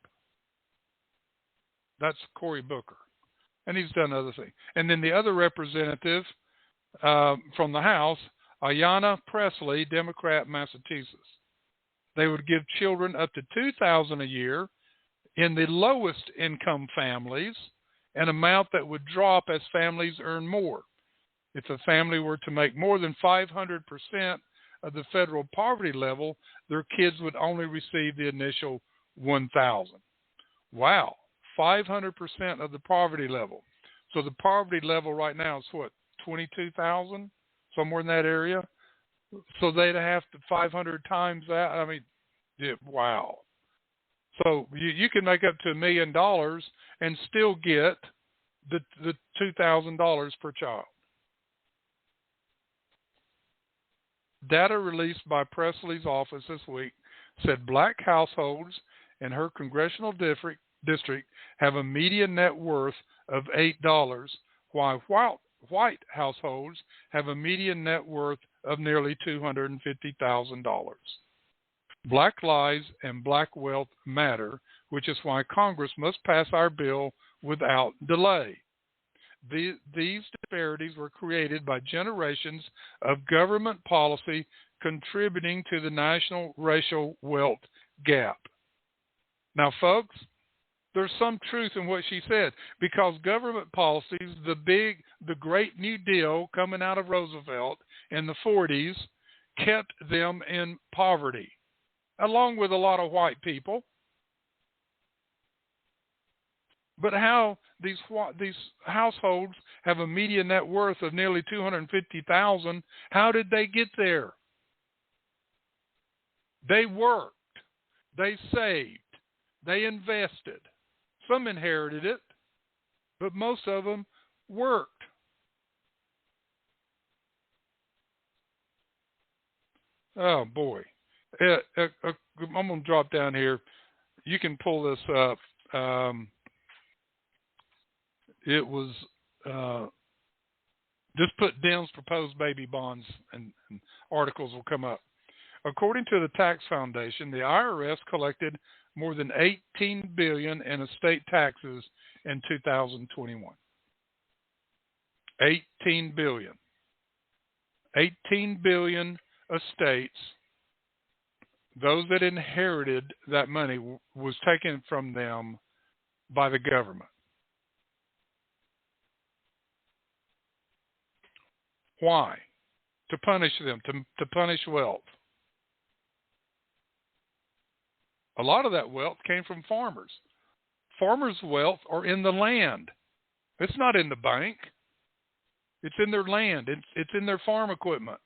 That's Cory Booker. And he's done other things. And then the other representative from the House, Ayanna Pressley, Democrat, Massachusetts. They would give children up to $2,000 a year in the lowest income families, an amount that would drop as families earn more. If a family were to make more than 500% of the federal poverty level, their kids would only receive the initial $1,000. Wow, 500% of the poverty level. So the poverty level right now is what, 22,000, somewhere in that area. So they'd have to 500 times that. I mean, yeah, wow. So you can make up to $1 million and still get the $2,000 per child. Data released by Presley's office this week said black households in her congressional district have a median net worth of $8, while white households have a median net worth of nearly $250,000. Black lives and black wealth matter, which is why Congress must pass our bill without delay. These disparities were created by generations of government policy contributing to the national racial wealth gap. Now, folks, there's some truth in what she said, because government policies, the Great New Deal coming out of Roosevelt in the 40s, kept them in poverty, along with a lot of white people. But how these households have a median net worth of nearly $250,000, how did they get there? They worked, they saved, they invested. Some inherited it, but most of them worked. Oh, boy. I'm going to drop down here. You can pull this up. It was just put Dems proposed baby bonds and articles will come up. According to the Tax Foundation, the IRS collected more than $18 billion in estate taxes in 2021. $18 billion. 18 billion estates. Those that inherited that money was taken from them by the government. Why? To punish them, to punish wealth. A lot of that wealth came from farmers. Farmers' wealth are in the land. It's not in the bank. It's in their land. It's in their farm equipment.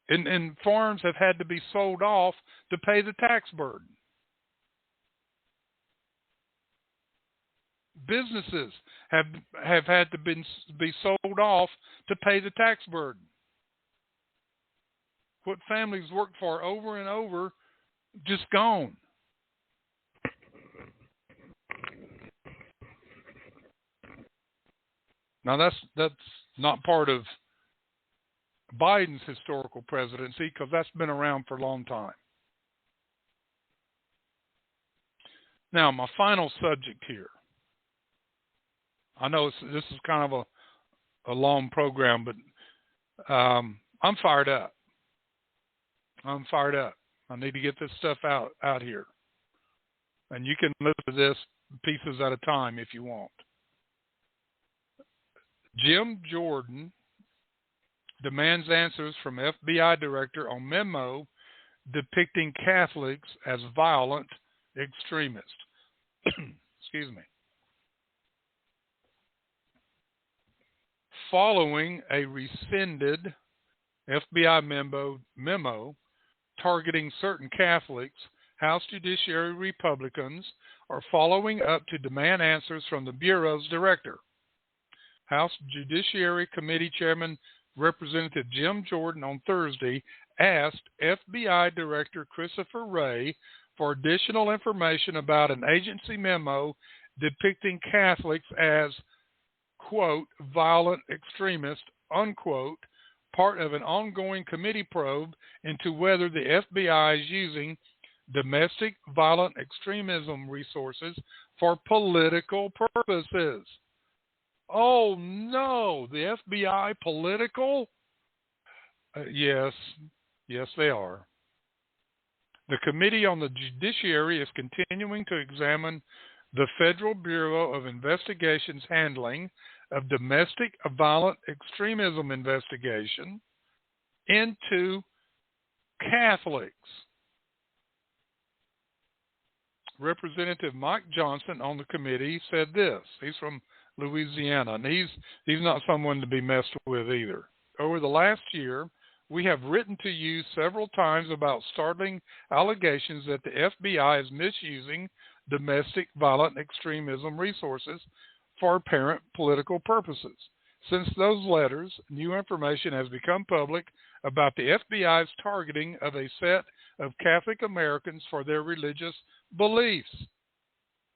And farms have had to be sold off to pay the tax burden. Businesses have had to be sold off to pay the tax burden. What families worked for over and over, just gone. Now that's not part of Biden's historical presidency, because that's been around for a long time. Now, my final subject here. I know this is kind of a long program, but I'm fired up. I'm fired up. I need to get this stuff out here. And you can listen to this pieces at a time if you want. Jim Jordan demands answers from FBI director on memo depicting Catholics as violent extremists. Excuse me. Following a rescinded FBI memo targeting certain Catholics, House Judiciary Republicans are following up to demand answers from the Bureau's director. House Judiciary Committee Chairman Representative Jim Jordan on Thursday asked FBI Director Christopher Wray for additional information about an agency memo depicting Catholics as, quote, violent extremists, unquote, part of an ongoing committee probe into whether the FBI is using domestic violent extremism resources for political purposes. Oh, no, the FBI political? Yes, they are. The Committee on the Judiciary is continuing to examine the Federal Bureau of Investigation's handling of domestic violent extremism investigation into Catholics. Representative Mike Johnson on the committee said this. He's from Louisiana, and he's not someone to be messed with either. Over the last year, we have written to you several times about startling allegations that the FBI is misusing domestic violent extremism resources for apparent political purposes. Since those letters, new information has become public about the FBI's targeting of a set of Catholic Americans for their religious beliefs.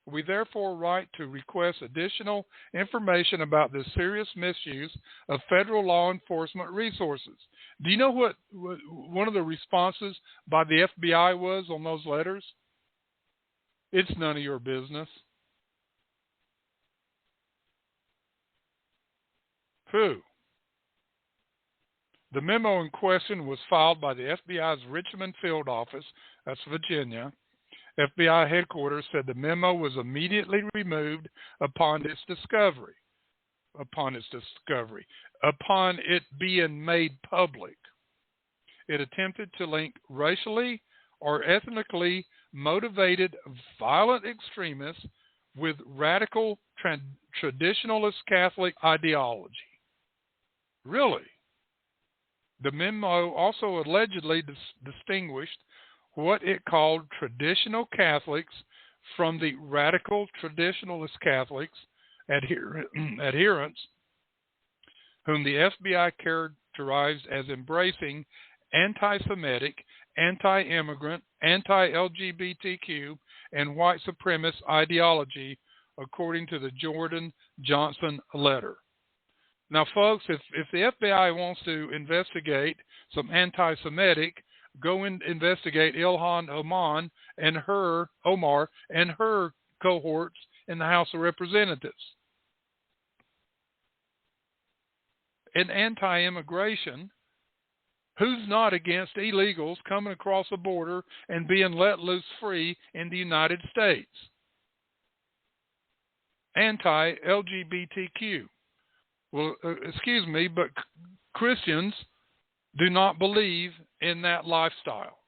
We therefore write to request additional information about this serious misuse of federal law enforcement resources. Do you know what one of the responses by the FBI was on those letters? It's none of your business. Who? The memo in question was filed by the FBI's Richmond field office, that's Virginia. FBI headquarters said the memo was immediately removed upon its discovery. Upon it being made public. It attempted to link racially or ethnically motivated violent extremists with radical traditionalist Catholic ideology. Really? The memo also allegedly distinguished what it called traditional Catholics from the radical traditionalist Catholics adherents, whom the FBI characterized as embracing anti-Semitic, anti-immigrant, anti-LGBTQ, and white supremacist ideology, according to the Jordan-Johnson letter. Now, folks, if the FBI wants to investigate some anti-Semitic, go and investigate Ilhan Omar and her cohorts in the House of Representatives. In anti-immigration, who's not against illegals coming across the border and being let loose free in the United States? Anti-LGBTQ. Well, excuse me, but Christians do not believe in that lifestyle.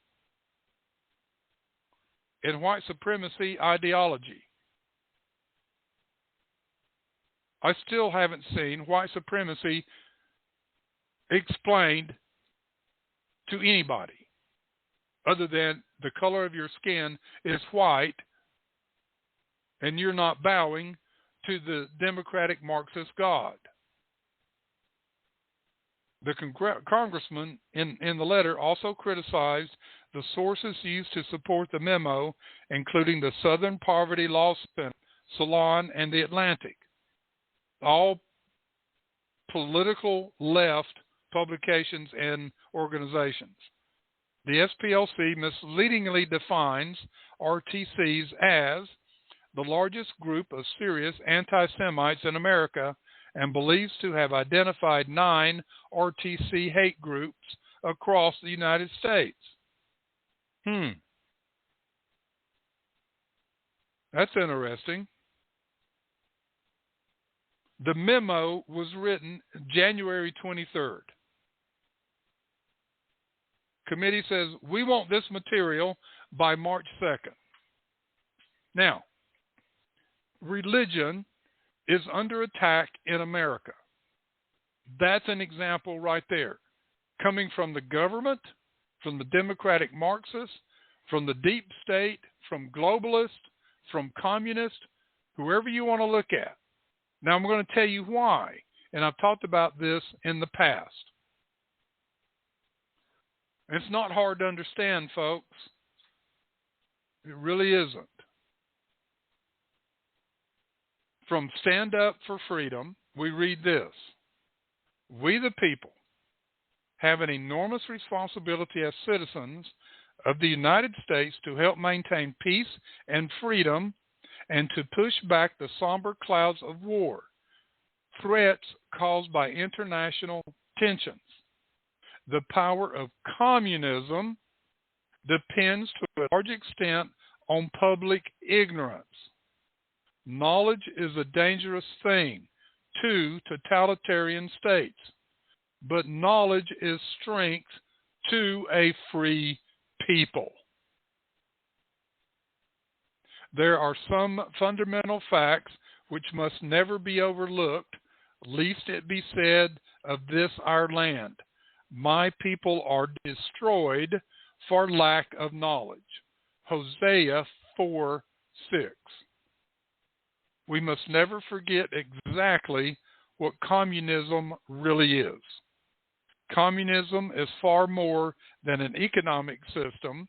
in white supremacy ideology. I still haven't seen white supremacy explained to anybody other than the color of your skin is white and you're not bowing to the democratic Marxist God. The congressman in the letter also criticized the sources used to support the memo, including the Southern Poverty Law Salon and the Atlantic, all political left publications and organizations. The SPLC misleadingly defines RTCs as the largest group of serious anti-Semites in America and believes to have identified 9 RTC hate groups across the United States. That's interesting. The memo was written January 23rd. Committee says, we want this material by March 2nd. Now, religion is under attack in America. That's an example right there. Coming from the government, from the democratic Marxists, from the deep state, from globalists, from communists, whoever you want to look at. Now I'm going to tell you why, and I've talked about this in the past. It's not hard to understand, folks. It really isn't. From Stand Up for Freedom, we read this. We the people have an enormous responsibility as citizens of the United States to help maintain peace and freedom and to push back the somber clouds of war, threats caused by international tensions. The power of communism depends to a large extent on public ignorance. Knowledge is a dangerous thing to totalitarian states, but knowledge is strength to a free people. There are some fundamental facts which must never be overlooked, lest it be said of this our land, my people are destroyed for lack of knowledge. Hosea 4:6. We must never forget exactly what communism really is. Communism is far more than an economic system.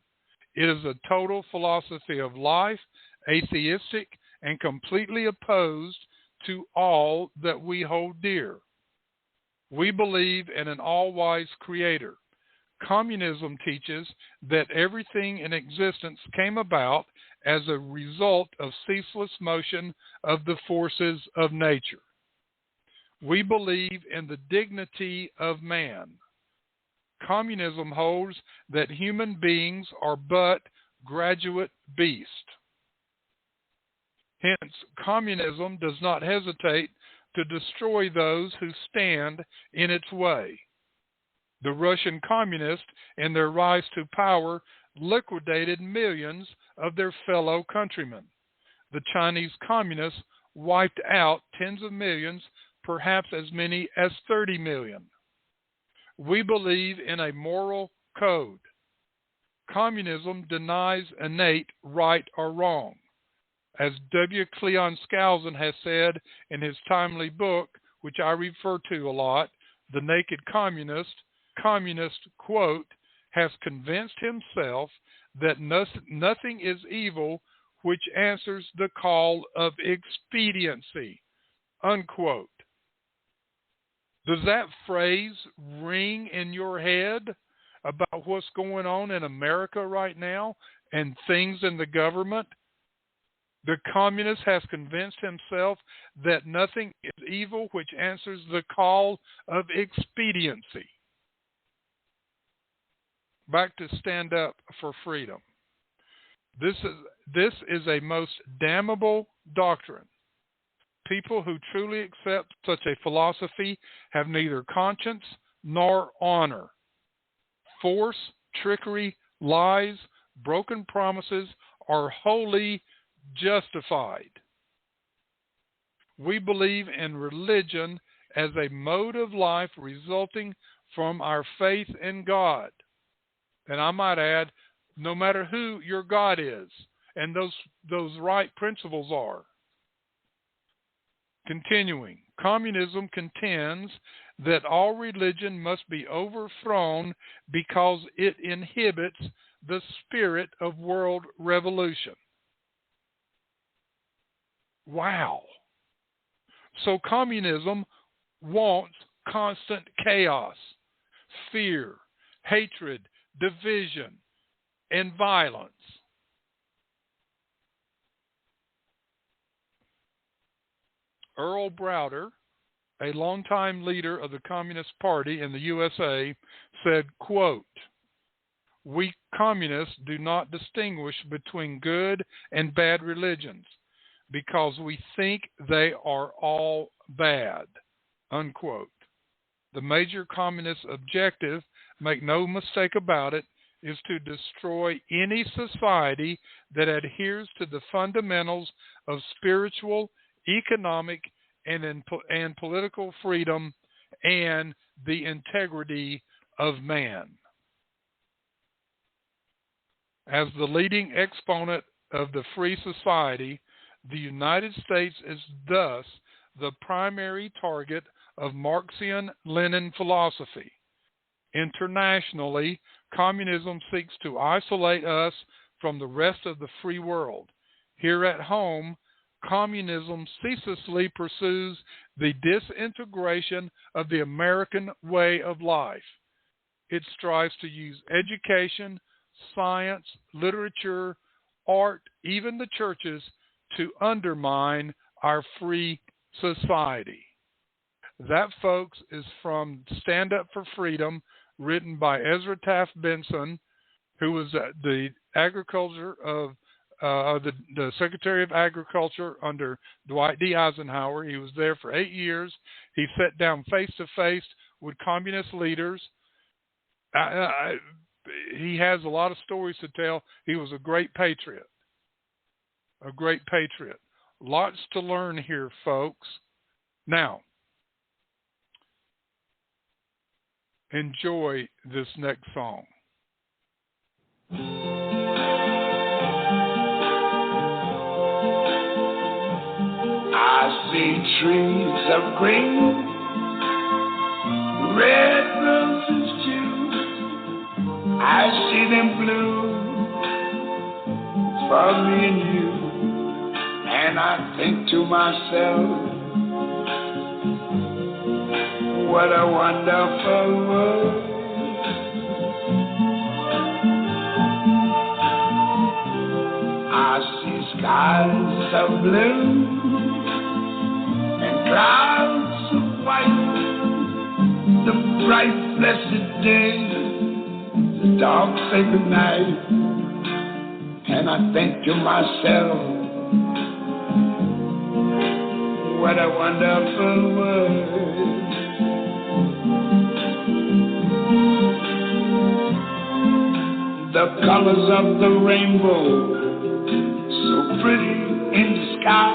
It is a total philosophy of life, atheistic, and completely opposed to all that we hold dear. We believe in an all-wise creator. Communism teaches that everything in existence came about as a result of ceaseless motion of the forces of nature. We believe in the dignity of man. Communism holds that human beings are but graduate beasts. Hence, communism does not hesitate to destroy those who stand in its way. The Russian communists, in their rise to power, liquidated millions of their fellow countrymen. The Chinese communists wiped out tens of millions, perhaps as many as 30 million. We believe in a moral code. Communism denies innate right or wrong. As W. Cleon Skousen has said in his timely book, which I refer to a lot, The Naked Communist, quote, has convinced himself that nothing is evil which answers the call of expediency, unquote. Does that phrase ring in your head about what's going on in America right now and things in the government? The communist has convinced himself that nothing is evil which answers the call of expediency. Back to Stand Up for Freedom. This is a most damnable doctrine. People who truly accept such a philosophy have neither conscience nor honor. Force, trickery, lies, broken promises are wholly justified. We believe in religion as a mode of life resulting from our faith in God. And I might add, no matter who your God is, and those right principles are. Continuing, communism contends that all religion must be overthrown because it inhibits the spirit of world revolution. Wow. So communism wants constant chaos, fear, hatred, division, and violence. Earl Browder, a longtime leader of the Communist Party in the USA, said, quote, "We communists do not distinguish between good and bad religions because we think they are all bad," unquote. The major communist objective, make no mistake about it, is to destroy any society that adheres to the fundamentals of spiritual, economic, and political freedom and the integrity of man. As the leading exponent of the free society, the United States is thus the primary target of Marxian-Lenin philosophy. Internationally, communism seeks to isolate us from the rest of the free world. Here at home, communism ceaselessly pursues the disintegration of the American way of life. It strives to use education, science, literature, art, even the churches, to undermine our free society. That, folks, is from Stand Up for Freedom, written by Ezra Taft Benson, who was the the Secretary of Agriculture under Dwight D. Eisenhower. He was there for 8 years. He sat down face to face with communist leaders. He has a lot of stories to tell. He was a great patriot. A great patriot. Lots to learn here, folks. Now, enjoy this next song. I see trees of green, red roses too. I see them bloom for me and you. And I think to myself, what a wonderful world. I see skies of blue and clouds of white, the bright blessed day, the dark sacred night. And I think to myself, what a wonderful world. The colors of the rainbow, so pretty in the sky,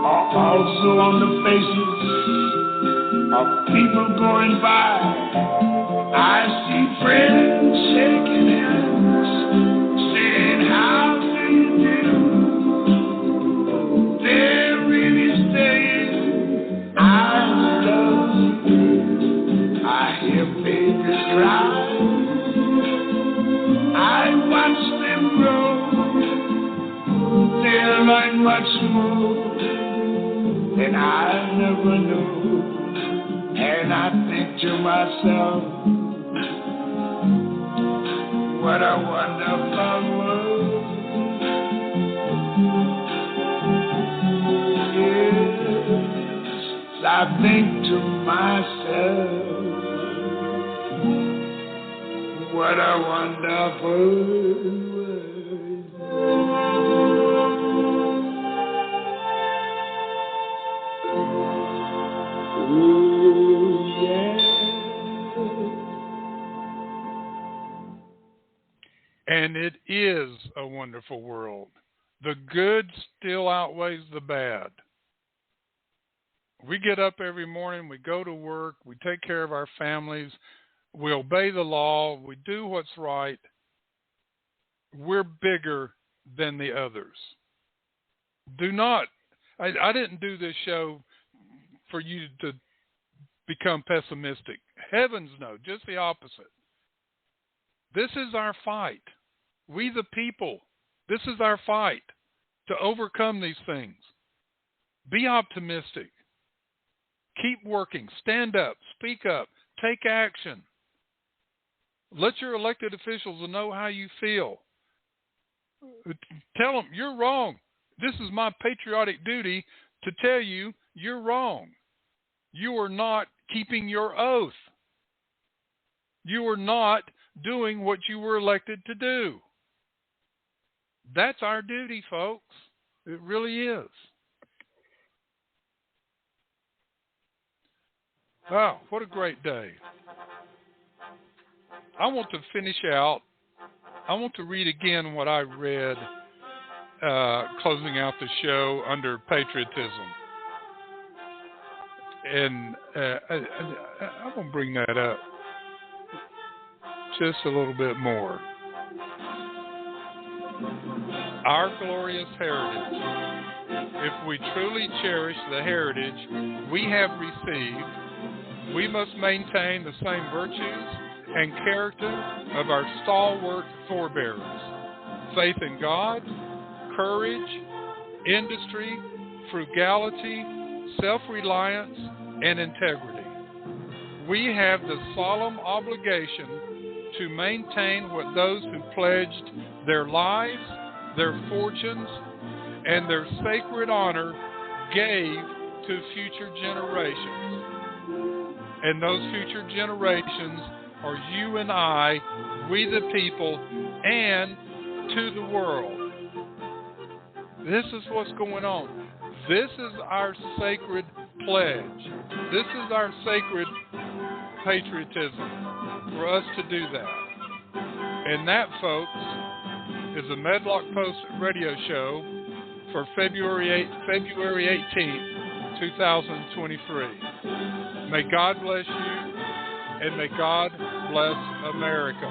are also on the faces of people going by. I see friends shaking hands, saying, how do you do? They're really saying, I love you. I hear babies cry. I watch them grow. They learn much more than I never knew. And I think to myself, what a wonderful world. Yes, I think to myself, what a wonderful world. Ooh, yeah. And it is a wonderful world. The good still outweighs the bad. We get up every morning, we go to work, we take care of our families, we obey the law, we do what's right. We're bigger than the others. Do not, I didn't do this show for you to become pessimistic. Heavens no, just the opposite. This is our fight. We the people, this is our fight to overcome these things. Be optimistic. Keep working. Stand up. Speak up. Take action. Let your elected officials know how you feel. Tell them you're wrong. This is my patriotic duty to tell you you're wrong. You are not keeping your oath. You are not doing what you were elected to do. That's our duty, folks. It really is. Wow, what a great day. I want to finish out. I want to read again what I read closing out the show under patriotism. And I'm going to bring that up just a little bit more. Our glorious heritage. If we truly cherish the heritage we have received, we must maintain the same virtues and character of our stalwart forebears. Faith in God, courage, industry, frugality, self-reliance, and integrity. We have the solemn obligation to maintain what those who pledged their lives, their fortunes, and their sacred honor gave to future generations. And those future generations are you and I, we the people, and to the world. This is what's going on. This is our sacred pledge. This is our sacred patriotism for us to do that. And that, folks, is the Medlock Post radio show for February 18th, 2023. May God bless you, and may God bless America.